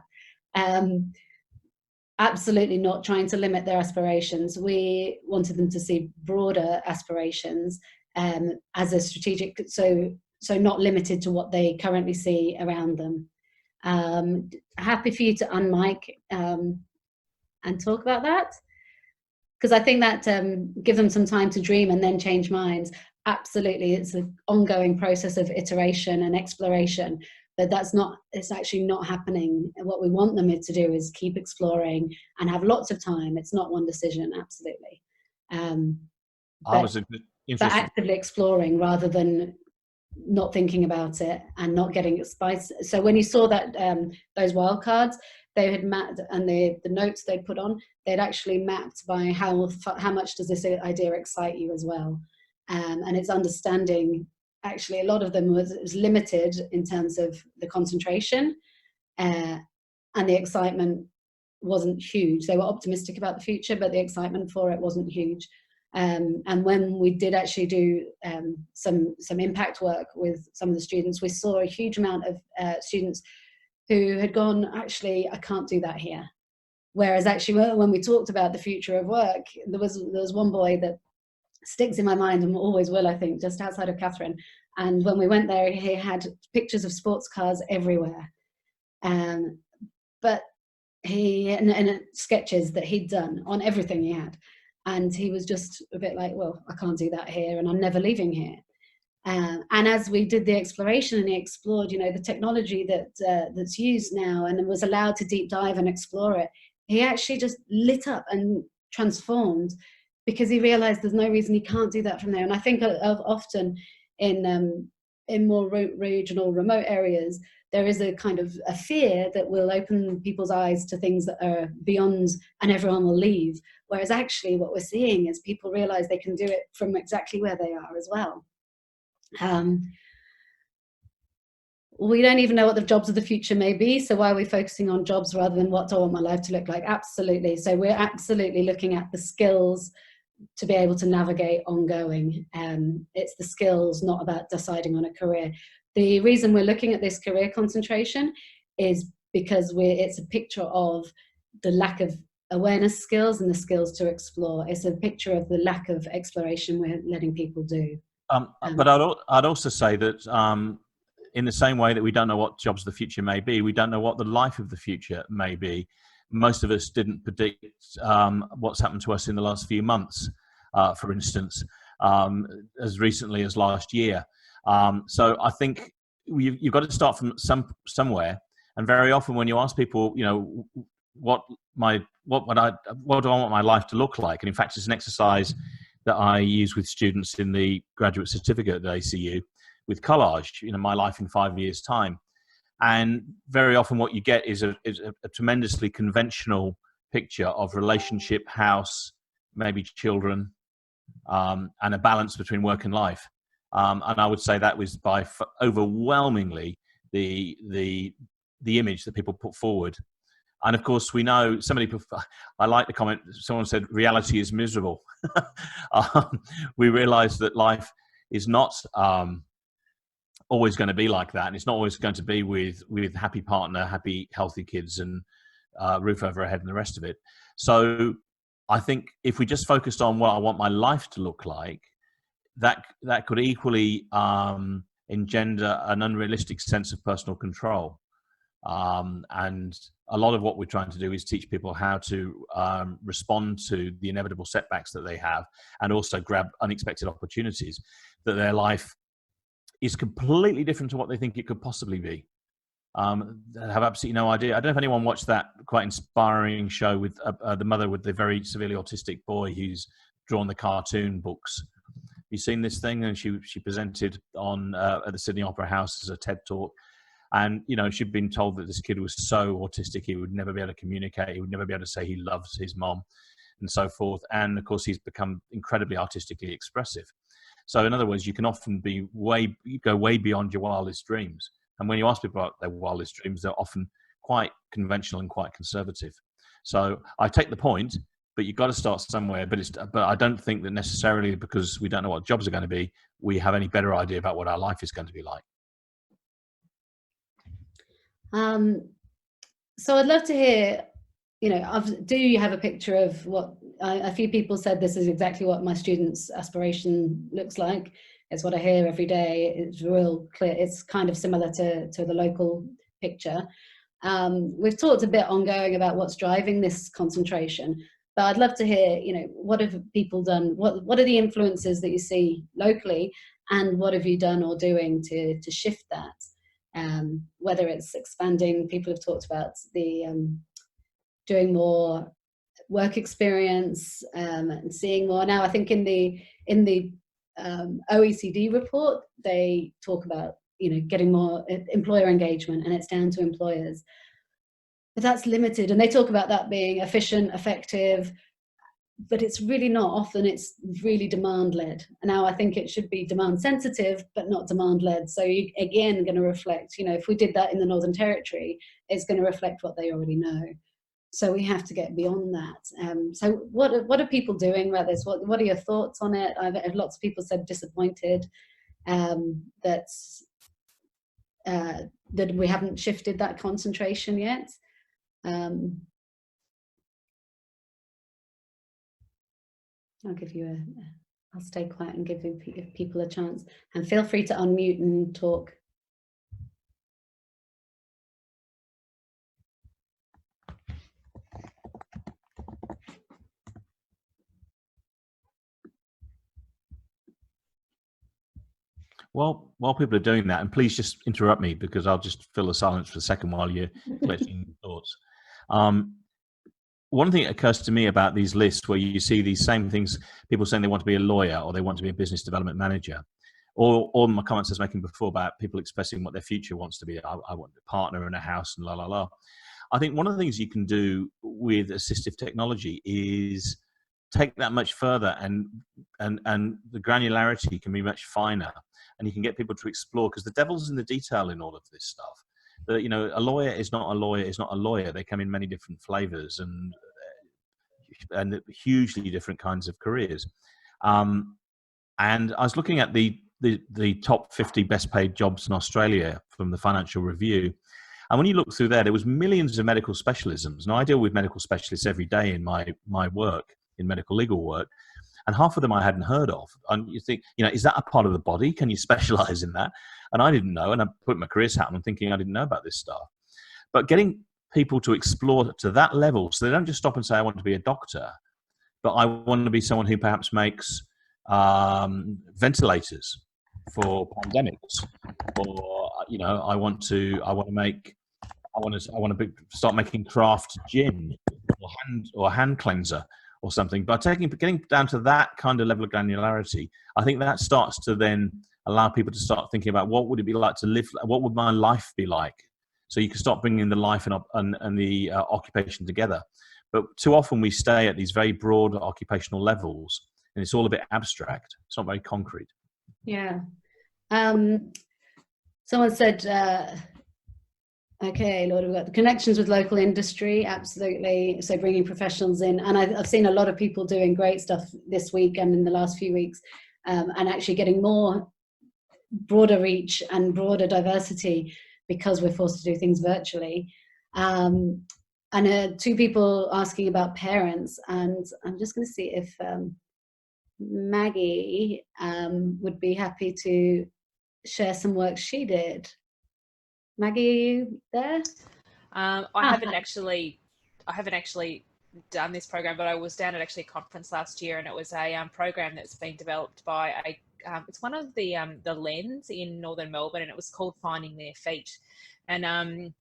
Absolutely not trying to limit their aspirations. We wanted them to see broader aspirations as a strategic, so not limited to what they currently see around them. Happy for you to unmic and talk about that, because I think that give them some time to dream and then change minds. Absolutely, it's an ongoing process of iteration and exploration, but it's actually not happening. And what we want them to do is keep exploring and have lots of time. It's not one decision, absolutely. But actively exploring rather than not thinking about it and not getting it spice. So when you saw that those wildcards, they had mapped, and the notes they'd put on, they'd actually mapped by how much does this idea excite you as well. And it's understanding, actually a lot of them was limited in terms of the concentration, and the excitement wasn't huge. They were optimistic about the future, but the excitement for it wasn't huge. And when we did actually do some impact work with some of the students, we saw a huge amount of students who had gone, actually, I can't do that here. Whereas actually, when we talked about the future of work, there was one boy that sticks in my mind and always will, I think, just outside of Catherine. And when we went there, he had pictures of sports cars everywhere. But and sketches that he'd done on everything he had. And he was just a bit like, well, I can't do that here, and I'm never leaving here. And as we did the exploration and he explored, the technology that's used now and was allowed to deep dive and explore it, he actually just lit up and transformed because he realized there's no reason he can't do that from there. And I think of often in more regional, remote areas, there is a kind of a fear that will open people's eyes to things that are beyond and everyone will leave. Whereas actually what we're seeing is people realize they can do it from exactly where they are as well. We don't even know what the jobs of the future may be, so why are we focusing on jobs rather than what do I want my life to look like? Absolutely. So we're absolutely looking at the skills to be able to navigate ongoing. It's the skills, not about deciding on a career. The reason we're looking at this career concentration is because it's a picture of the lack of awareness skills and the skills to explore. It's a picture of the lack of exploration we're letting people do. But I'd also say that in the same way that we don't know what jobs of the future may be, we don't know what the life of the future may be. Most of us didn't predict what's happened to us in the last few months, for instance, as recently as last year. So I think you've got to start from somewhere. And very often when you ask people, what do I want my life to look like? And in fact, it's an exercise that I use with students in the graduate certificate at ACU, with collage, my life in 5 years' time. And very often what you get is a tremendously conventional picture of relationship, house, maybe children, and a balance between work and life. And I would say that was overwhelmingly the image that people put forward. And of course, we know I like the comment, someone said, reality is miserable. We realize that life is not always going to be like that. And it's not always going to be with happy partner, happy, healthy kids, and roof over our head and the rest of it. So I think if we just focused on what I want my life to look like, that could equally engender an unrealistic sense of personal control. And a lot of what we're trying to do is teach people how to respond to the inevitable setbacks that they have, and also grab unexpected opportunities, that their life is completely different to what they think it could possibly be. They have absolutely no idea. I don't know if anyone watched that quite inspiring show with the mother with the very severely autistic boy who's drawn the cartoon books. You seen this thing? And she presented on at the Sydney Opera House as a TED talk. And, she'd been told that this kid was so autistic, he would never be able to communicate. He would never be able to say he loves his mom and so forth. And of course, he's become incredibly artistically expressive. So in other words, you can often go way beyond your wildest dreams. And when you ask people about their wildest dreams, they're often quite conventional and quite conservative. So I take the point, but you've got to start somewhere. But I don't think that necessarily because we don't know what jobs are going to be, we have any better idea about what our life is going to be like. So I'd love to hear, do you have a picture of what a few people said this is exactly what my students' aspiration looks like. It's what I hear every day. It's real clear. It's kind of similar to the local picture. We've talked a bit ongoing about what's driving this concentration, but I'd love to hear, what have people done? What are the influences that you see locally, and what have you done or doing to shift that? Whether it's expanding, people have talked about the doing more work experience and seeing more. Now, I think in the OECD report, they talk about getting more employer engagement, and it's down to employers. But that's limited, and they talk about that being efficient, effective, but it's really not. Often it's really demand-led. Now, I think it should be demand-sensitive, but not demand-led. So you, again, going to reflect, if we did that in the Northern Territory, it's going to reflect what they already know. So we have to get beyond that. So what are people doing about this? What are your thoughts on it? I've had lots of people said disappointed that we haven't shifted that concentration yet. I'll stay quiet and give people a chance, and feel free to unmute and talk. Well, while people are doing that, and please just interrupt me because I'll just fill the silence for a second while you're collecting your thoughts. One thing that occurs to me about these lists where you see these same things, people saying they want to be a lawyer or they want to be a business development manager, or my comments I was making before about people expressing what their future wants to be. I want a partner in a house and la, la, la. I think one of the things you can do with assistive technology is take that much further, and the granularity can be much finer, and you can get people to explore, because the devil's in the detail in all of this stuff. A lawyer is not a lawyer is not a lawyer. They come in many different flavors and hugely different kinds of careers. And I was looking at the top 50 best paid jobs in Australia from the Financial Review. And when you look through there was millions of medical specialisms. Now, I deal with medical specialists every day in my work, in medical legal work, and half of them I hadn't heard of. And you think, is that a part of the body? Can you specialize in that? And I didn't know, and I put my careers hat on thinking I didn't know about this stuff. But getting people to explore to that level, so they don't just stop and say, I want to be a doctor, but I want to be someone who perhaps makes ventilators for pandemics, or I want to start making craft gin or hand cleanser or something. But getting down to that kind of level of granularity, I think that starts to then allow people to start thinking about what would it be like to live, what would my life be like? So you can start bringing the life and the occupation together. But too often we stay at these very broad occupational levels, and it's all a bit abstract. It's not very concrete. Yeah. Someone said, okay, Lord, we've got the connections with local industry, absolutely. So bringing professionals in, and I've seen a lot of people doing great stuff this week and in the last few weeks, and actually getting more broader reach and broader diversity because we're forced to do things virtually. And two people asking about parents, and I'm just going to see if Maggie would be happy to share some work she did. Maggie, are you there? I haven't actually done this program, but I was down at actually a conference last year, and it was a program that's been developed by it's one of the Lens in Northern Melbourne, and it was called Finding Their Feet. And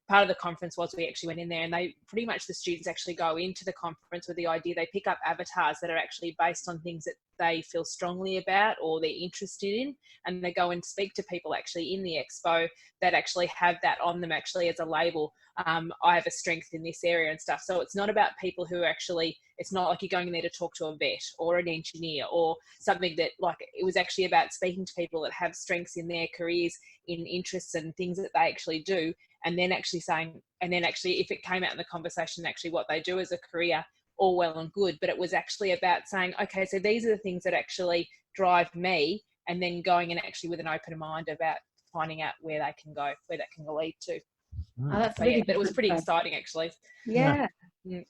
part of the conference was we actually went in there, and they pretty much, the students actually go into the conference with the idea, they pick up avatars that are actually based on things that they feel strongly about or they're interested in, and they go and speak to people actually in the expo that actually have that on them actually as a label. I have a strength in this area and stuff. So it's not about people who actually, it's not like you're going in there to talk to a vet or an engineer or something that, like, it was actually about speaking to people that have strengths in their careers, in interests and things that they actually do. And then actually saying, and then actually if it came out in the conversation, actually what they do as a career, all well and good. But it was actually about saying, okay, so these are the things that actually drive me, and then going and actually with an open mind about finding out where they can go, where that can lead to. Oh, that's So really yeah, but it was pretty exciting actually. Yeah.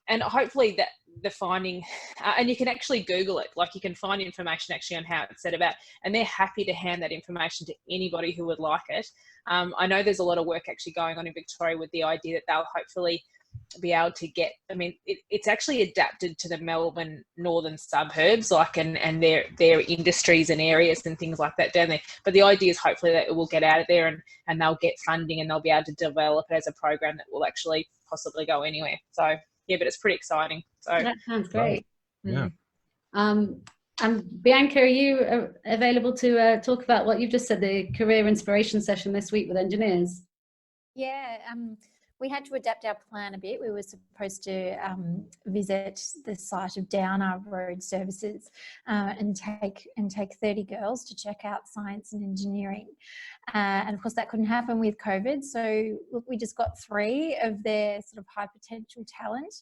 And hopefully that the finding, and you can actually Google it, like you can find information actually on how it's set about, and they're happy to hand that information to anybody who would like it. I know there's a lot of work actually going on in Victoria with the idea that they'll hopefully be able to get, I mean, it's actually adapted to the Melbourne northern suburbs, like, and their industries and areas and things like that down there. But the idea is hopefully that it will get out of there, and they'll get funding, and they'll be able to develop it as a program that will actually possibly go anywhere. So yeah, but it's pretty exciting. So that sounds great. Yeah. And Bianca, are you available to talk about what you've just said, the career inspiration session this week with engineers? Yeah, we had to adapt our plan a bit. We were supposed to visit the site of Downer Road Services and take 30 girls to check out science and engineering. And of course that couldn't happen with COVID. So we just got 3 of their sort of high potential talent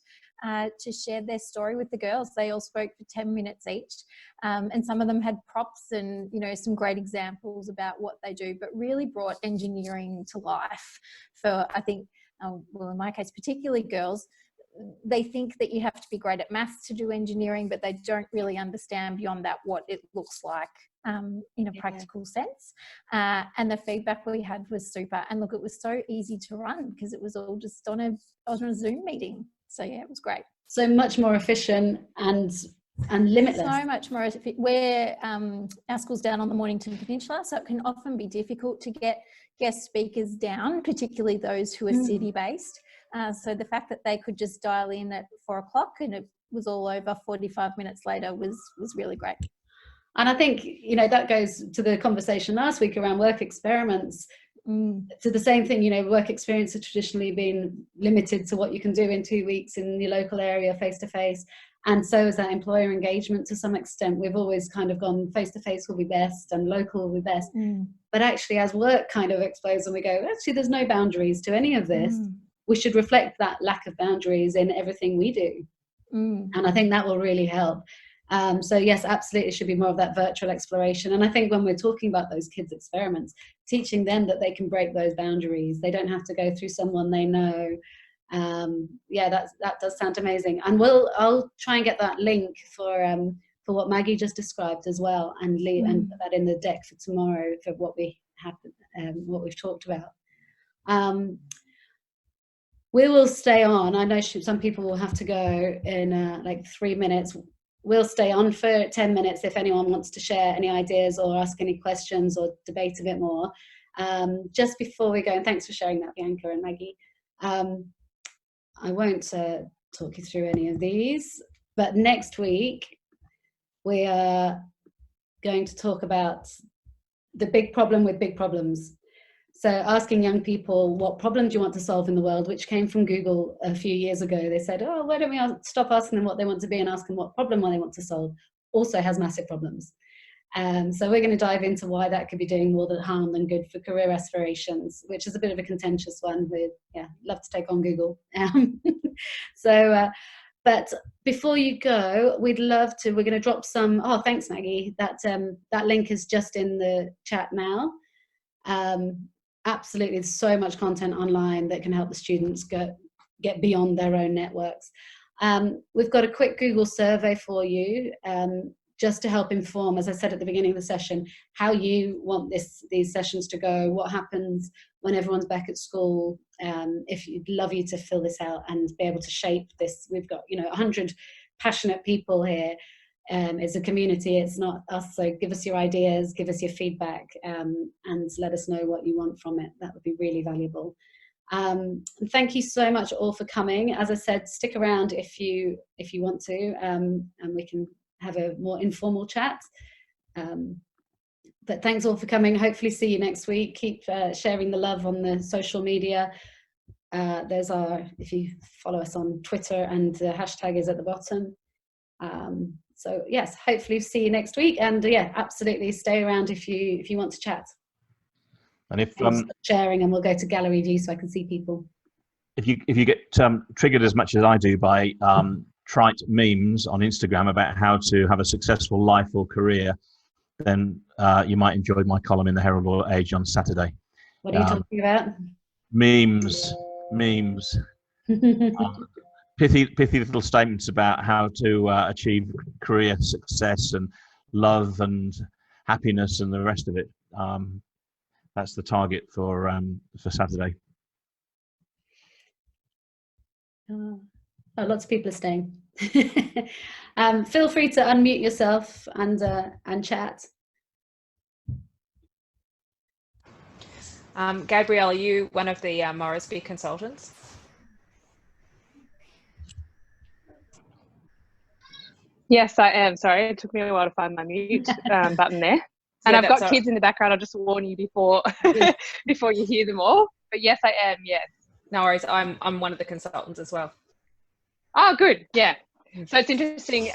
to share their story with the girls. They all spoke for 10 minutes each. And some of them had props and, you know, some great examples about what they do, but really brought engineering to life for, I think, well, in my case, particularly girls. They think that you have to be great at maths to do engineering, but they don't really understand beyond that what it looks like in a practical sense. And the feedback we had was super. And look, it was so easy to run because it was all just on a Zoom meeting. So yeah, it was great. So much more efficient and limitless. So much more efficient. We're our school's down on the Mornington Peninsula, so it can often be difficult to get guest speakers down, particularly those who are city-based. So the fact that they could just dial in at 4 o'clock and it was all over 45 minutes later was really great. And I think, you know, that goes to the conversation last week around work experiments. To the same thing, you know, work experience has traditionally been limited to what you can do in 2 weeks in your local area face-to-face. And so is that employer engagement to some extent. We've always kind of gone face-to-face will be best and local will be best. But actually, as work kind of explodes and we go, actually, there's no boundaries to any of this, we should reflect that lack of boundaries in everything we do. And I think that will really help. So yes, absolutely, it should be more of that virtual exploration. And I think when we're talking about those kids' experiments, teaching them that they can break those boundaries. They don't have to go through someone they know. Yeah, that does sound amazing. And I'll try and get that link for what Maggie just described as well, and put that in the deck for tomorrow for what we have, what we've talked about. We will stay on. I know some people will have to go in like 3 minutes. We'll stay on for 10 minutes if anyone wants to share any ideas or ask any questions or debate a bit more. Just before we go, and thanks for sharing that, Bianca and Maggie. I won't talk you through any of these, but next week we are going to talk about the big problem with big problems. So asking young people, what problem do you want to solve in the world, which came from Google a few years ago. They said, oh, why don't we stop asking them what they want to be and ask them what problem they want to solve, also has massive problems. So we're going to dive into why that could be doing more harm than good for career aspirations, which is a bit of a contentious one. With love to take on Google. But before you go, we'd love to. We're going to drop some. Oh, thanks, Maggie. That link is just in the chat now. Absolutely, there's so much content online that can help the students get beyond their own networks. We've got a quick Google survey for you. Just to help inform, as I said at the beginning of the session, how you want these sessions to go, what happens when everyone's back at school. If you'd love you to fill this out and be able to shape this. We've got 100 passionate people here. It's a community, it's not us, so give us your ideas, give us your feedback, and let us know what you want from it. That would be really valuable. And thank you so much all for coming. As I said, stick around if you want to, and we can have a more informal chat. But thanks all for coming. Hopefully see you next week. Keep sharing the love on the social media. If you follow us on Twitter, and the hashtag is at the bottom. So yes, hopefully see you next week. And absolutely stay around if you want to chat. And if sharing, and we'll go to gallery view so I can see people. If you get triggered as much as I do by trite memes on Instagram about how to have a successful life or career, then you might enjoy my column in the Herald or Age on Saturday. What are you talking about? Memes. Pithy little statements about how to achieve career success and love and happiness and the rest of it. That's the target for Saturday. Lots of people are staying. Feel free to unmute yourself and chat. Gabrielle, are you one of the Moresby consultants? Yes, I am. Sorry, it took me a while to find my mute button there. And I've got kids in the background. I'll just warn you before before you hear them all. But yes, I am. Yes. No worries. I'm one of the consultants as well. Oh, good. Yeah. So it's interesting.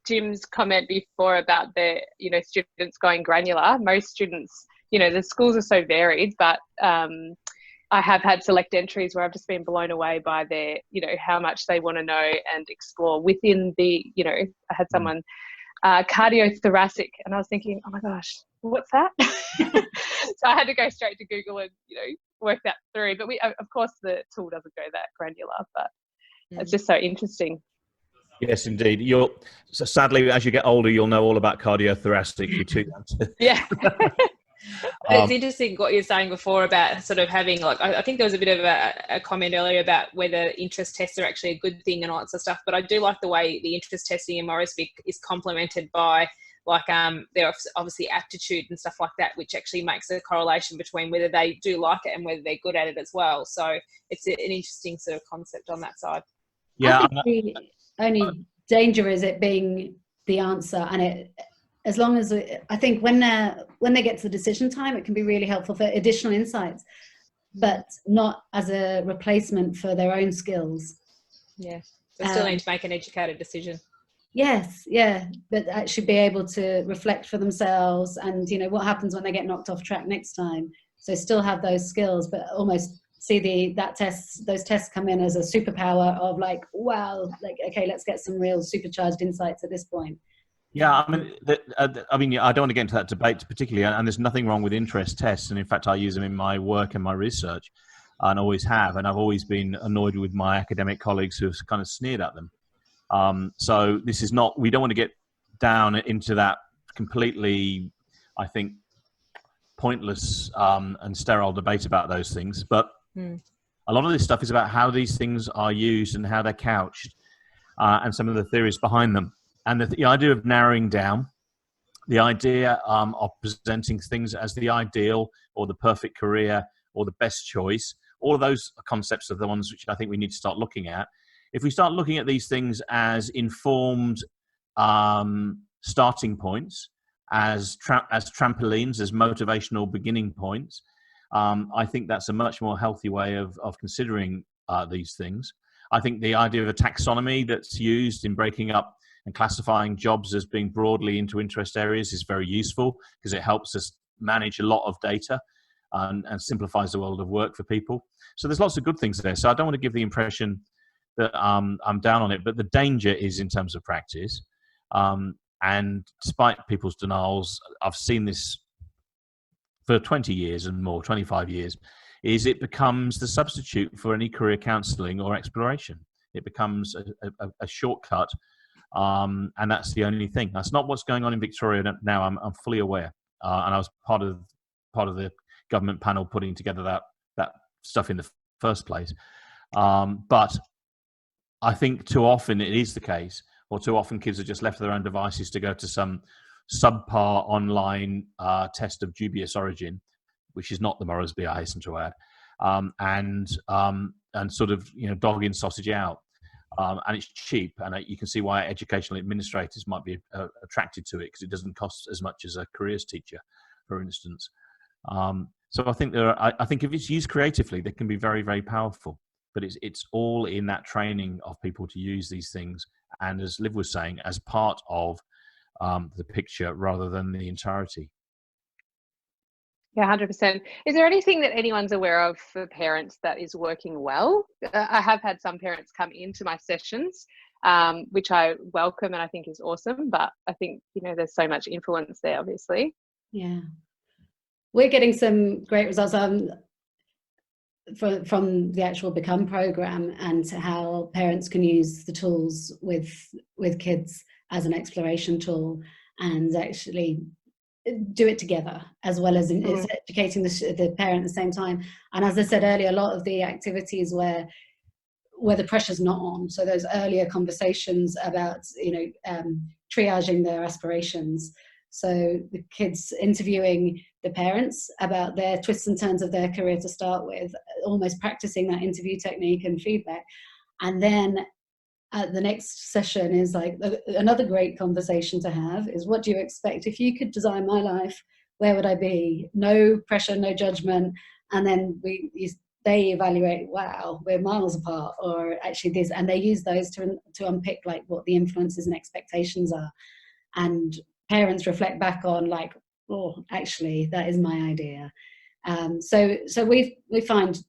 Jim's comment before about the students going granular. Most students, the schools are so varied, but I have had select entries where I've just been blown away by their, how much they want to know and explore within the, I had someone cardiothoracic, and I was thinking, oh my gosh, what's that? So I had to go straight to Google and, work that through. But of course, the tool doesn't go that granular, but it's just so interesting. Yes, indeed. So sadly, as you get older, you'll know all about cardiothoracic. You're too young to. Yeah. It's interesting what you're saying before about sort of having, like, I think there was a bit of a comment earlier about whether interest tests are actually a good thing and all that sort of stuff. But I do like the way the interest testing in Moresby is complemented by, like, there are obviously aptitude and stuff like that, which actually makes a correlation between whether they do like it and whether they're good at it as well. So it's an interesting sort of concept on that side. Yeah. I think the only danger is it being the answer, and as long as I think when they get to the decision time, it can be really helpful for additional insights, but not as a replacement for their own skills. Yeah, they still need to make an educated decision. Yes, yeah, but actually be able to reflect for themselves, and what happens when they get knocked off track next time. So still have those skills, but almost see those tests come in as a superpower of, like, wow, like, okay, let's get some real supercharged insights at this point. Yeah, I mean, I don't want to get into that debate particularly, and there's nothing wrong with interest tests, and in fact, I use them in my work and my research, and always have, and I've always been annoyed with my academic colleagues who've kind of sneered at them. So this is not. We don't want to get down into that completely, I think, pointless and sterile debate about those things. But a lot of this stuff is about how these things are used and how they're couched, and some of the theories behind them. And the idea of narrowing down, the idea of presenting things as the ideal or the perfect career or the best choice, all of those concepts are the ones which I think we need to start looking at. If we start looking at these things as informed starting points, as trampolines, as motivational beginning points. I think that's a much more healthy way of considering these things. I think the idea of a taxonomy that's used in breaking up and classifying jobs as being broadly into interest areas is very useful, because it helps us manage a lot of data and simplifies the world of work for people. So there's lots of good things there. So I don't want to give the impression that I'm down on it, but the danger is in terms of practice. And despite people's denials, I've seen this for 20 years and more, 25 years, is it becomes the substitute for any career counselling or exploration. It becomes a shortcut, and that's the only thing. That's not what's going on in Victoria now. I'm fully aware, and I was part of the government panel putting together that stuff in the first place. But I think too often it is the case, or too often kids are just left to their own devices to go to some subpar online test of dubious origin, which is not the Moresby, I hasten to add, and sort of, dog in, sausage out. And it's cheap, and you can see why educational administrators might be attracted to it, because it doesn't cost as much as a careers teacher, for instance. So I think I think if it's used creatively, they can be very, very powerful. But it's all in that training of people to use these things, and as Liv was saying, as part of the picture rather than the entirety. Yeah, 100%. Is there anything that anyone's aware of for parents that is working well? I have had some parents come into my sessions, which I welcome and I think is awesome, but I think, there's so much influence there, obviously. Yeah. We're getting some great results from the actual Become program, and how parents can use the tools with kids as an exploration tool, and actually do it together, as well as it's educating the parent at the same time. And as I said earlier, a lot of the activities where the pressure's not on, so those earlier conversations about triaging their aspirations, so the kids interviewing the parents about their twists and turns of their career to start with, almost practicing that interview technique and feedback. And then the next session is like another great conversation to have is, what do you expect? If you could design my life, where would I be? No pressure, no judgment. And then they evaluate, wow, we're miles apart, or actually this, and they use those to unpick like what the influences and expectations are. And parents reflect back on like, oh, actually, that is my idea. So we find,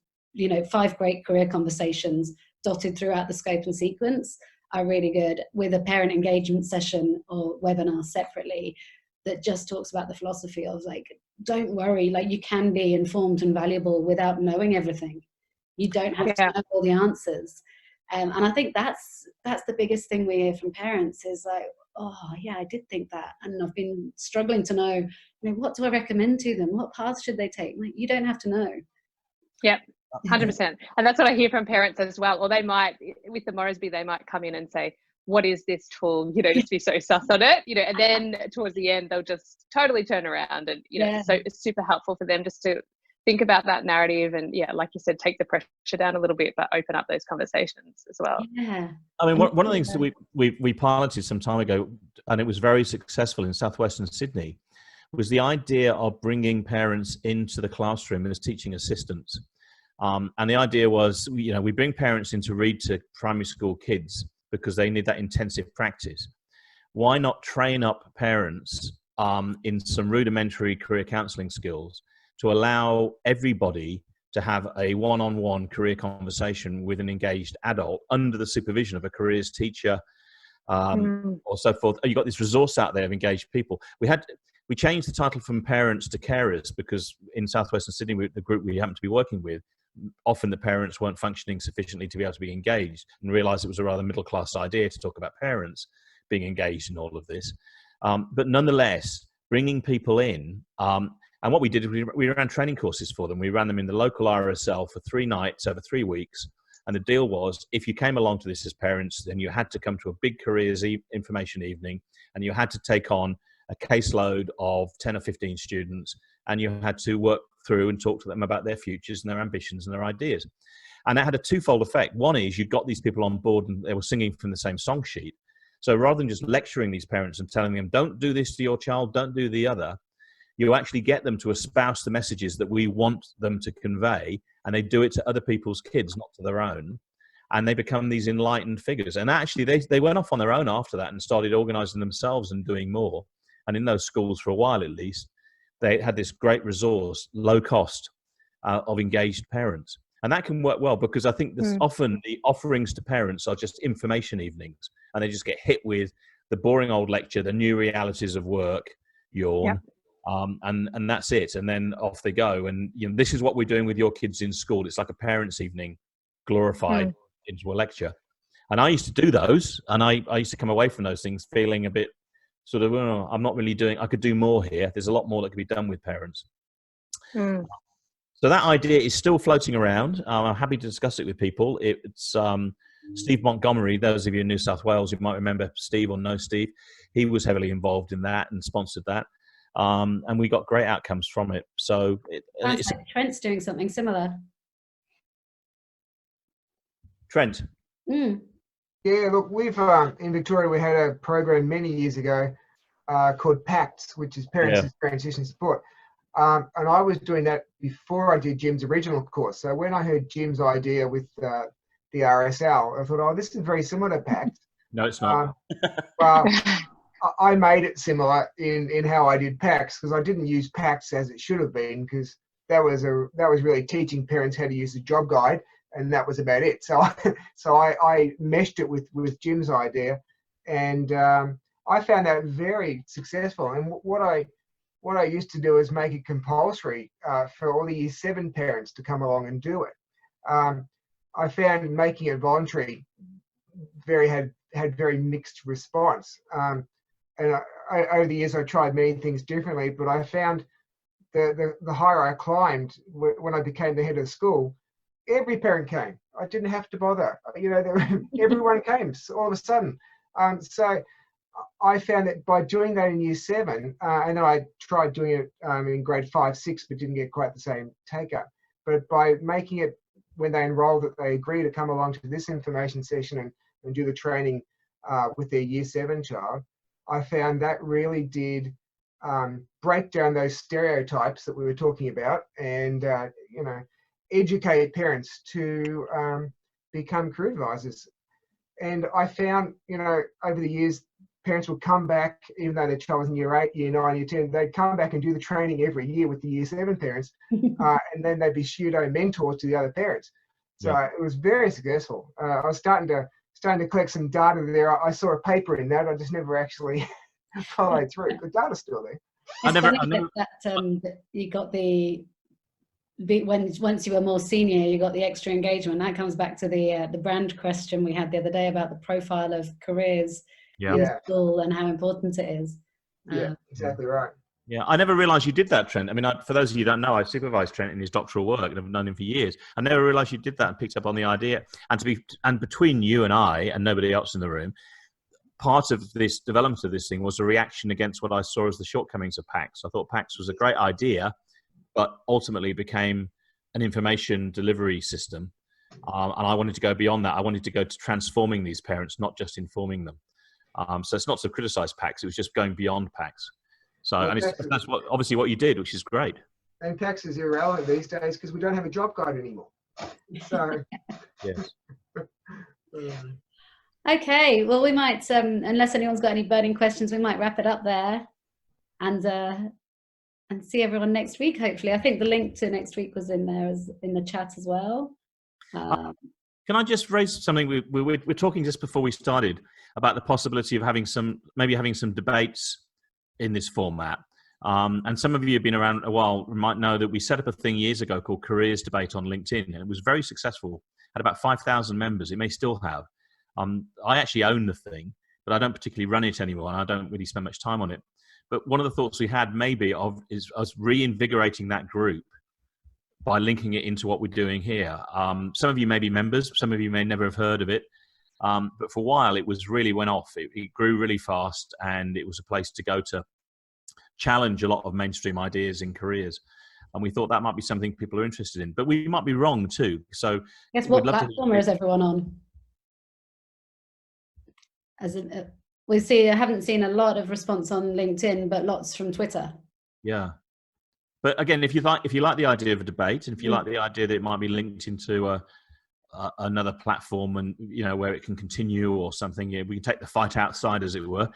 5 great career conversations dotted throughout the scope and sequence are really good, with a parent engagement session or webinar separately that just talks about the philosophy of like, don't worry, like you can be informed and valuable without knowing everything. You don't have to know all the answers. And I think that's the biggest thing we hear from parents is like, oh yeah, I did think that, and I've been struggling to know, what do I recommend to them? What path should they take? Like, you don't have to know. Yep. 100%. And that's what I hear from parents as well. Or they might, with the Moresby, they might come in and say, what is this tool? Just be so sus on it, and then towards the end, they'll just totally turn around and, so it's super helpful for them just to think about that narrative and, like you said, take the pressure down a little bit, but open up those conversations as well. Yeah. I mean, one of the things that we piloted some time ago, and it was very successful in southwestern Sydney, was the idea of bringing parents into the classroom as teaching assistants. And the idea was, we bring parents in to read to primary school kids because they need that intensive practice. Why not train up parents in some rudimentary career counselling skills to allow everybody to have a one-on-one career conversation with an engaged adult under the supervision of a careers teacher or so forth. You got this resource out there of engaged people. We changed the title from parents to carers because in southwestern Sydney, the group we happen to be working with, often the parents weren't functioning sufficiently to be able to be engaged, and realized it was a rather middle-class idea to talk about parents being engaged in all of this. But nonetheless, bringing people in, and what we did is we ran training courses for them. We ran them in the local RSL for 3 nights over 3 weeks. And the deal was, if you came along to this as parents, then you had to come to a big careers information evening, and you had to take on a caseload of 10 or 15 students, and you had to work through and talk to them about their futures and their ambitions and their ideas. And that had a twofold effect. One is you got these people on board and they were singing from the same song sheet. So rather than just lecturing these parents and telling them, don't do this to your child, don't do the other, you actually get them to espouse the messages that we want them to convey, and they do it to other people's kids, not to their own. And they become these enlightened figures. And actually, they went off on their own after that and started organizing themselves and doing more. And in those schools, for a while at least, they had this great resource, low cost, of engaged parents. And that can work well, because I think this, often the offerings to parents are just information evenings, and they just get hit with the boring old lecture, the new realities of work, yawn, and that's it. And then off they go. And this is what we're doing with your kids in school. It's like a parents' evening glorified into a lecture. And I used to do those, and I used to come away from those things feeling a bit sort of, oh, I'm not really doing, I could do more here. There's a lot more that could be done with parents. So that idea is still floating around. I'm happy to discuss it with people. It's Steve Montgomery. Those of you in New South Wales, you might remember Steve or know Steve. He was heavily involved in that and sponsored that. And we got great outcomes from it. So Sounds like Trent's doing something similar. Trent. Yeah, look, we've in Victoria, we had a program many years ago called PACTS, which is Parents with Transition Support. And I was doing that before I did Jim's original course. So when I heard Jim's idea with the RSL, I thought, oh, this is very similar to PACTS. No, it's not. Well, I made it similar in how I did PACTS, because I didn't use PACTS as it should have been, because that was really teaching parents how to use the job guide, and that was about it. So I meshed it with Jim's idea, and I found that very successful. And what I used to do is make it compulsory for all the Year 7 parents to come along and do it. I found making it voluntary had very mixed response. And over the years, I tried many things differently, but I found the higher I climbed, when I became the head of the school, every parent came. I didn't have to bother. Everyone came all of a sudden. So I found that by doing that in Year 7, and then I tried doing it in grade 5, 6, but didn't get quite the same take-up. But by making it, when they enrolled, that they agree to come along to this information session and do the training with their Year 7 child, I found that really did break down those stereotypes that we were talking about, and educate parents to become career advisors. And I found, over the years, parents would come back, even though their child was in Year 8, Year 9, Year 10, they'd come back and do the training every year with the Year 7 parents, and then they'd be pseudo mentors to the other parents. So it was very successful. I was starting to collect some data there. I saw a paper in that. I just never actually followed through. The data's still there. I never that you got once you were more senior, you got the extra engagement. That comes back to the brand question we had the other day about the profile of careers in school and how important it is. Yeah, exactly right. Yeah, I never realised you did that, Trent. I mean, for those of you who don't know, I've supervised Trent in his doctoral work, and I've known him for years. I never realised you did that and picked up on the idea. And between you and I, and nobody else in the room, part of this development of this thing was a reaction against what I saw as the shortcomings of PACS. I thought PACS was a great idea, but ultimately became an information delivery system. And I wanted to go beyond that. I wanted to go to transforming these parents, not just informing them. So it's not to criticise PACS, it was just going beyond PACS. So, and that's obviously what you did, which is great. And PACS is irrelevant these days because we don't have a job guide anymore. So, yes. Okay, well, we might, unless anyone's got any burning questions, we might wrap it up there, and see everyone next week. Hopefully, I think the link to next week was in there, in the chat as well. Can I just raise something? We were talking just before we started about the possibility of having some debates in this format. And some of you have been around a while might know that we set up a thing years ago called Careers Debate on LinkedIn, and it was very successful. Had about 5,000 members. It may still have. I actually own the thing, but I don't particularly run it anymore, and I don't really spend much time on it. But one of the thoughts we had maybe is us reinvigorating that group by linking it into what we're doing here. Some of you may be members, some of you may never have heard of it, but for a while it really went off. It grew really fast, and it was a place to go to challenge a lot of mainstream ideas in careers. And we thought that might be something people are interested in, but we might be wrong too. So guess what platform is everyone on? As in, I haven't seen a lot of response on LinkedIn, but lots from Twitter. Yeah. But again, if you like the idea of a debate, and if you like the idea that it might be linked into another platform, and where it can continue or something, we can take the fight outside, as it were,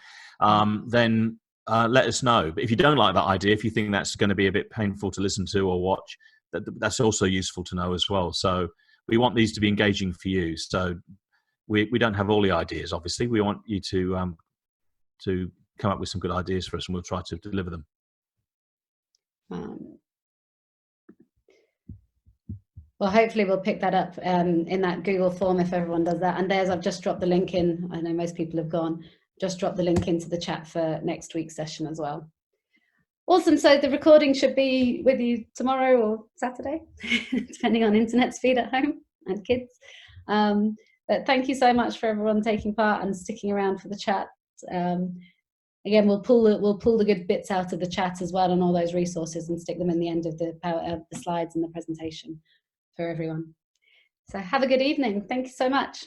then let us know. But if you don't like that idea, if you think that's going to be a bit painful to listen to or watch, that's also useful to know as well. So we want these to be engaging for you. So we don't have all the ideas, obviously. We want you to come up with some good ideas for us, and we'll try to deliver them. Well, hopefully we'll pick that up in that Google form if everyone does that. And I've just dropped the link in. I know most people have gone. Just drop the link into the chat for next week's session as well. Awesome. So the recording should be with you tomorrow or Saturday, depending on internet speed at home and kids. But thank you so much for everyone taking part and sticking around for the chat. Again, we'll pull the good bits out of the chat as well, and all those resources, and stick them in the end of the slides and the presentation for everyone. So have a good evening. Thank you so much.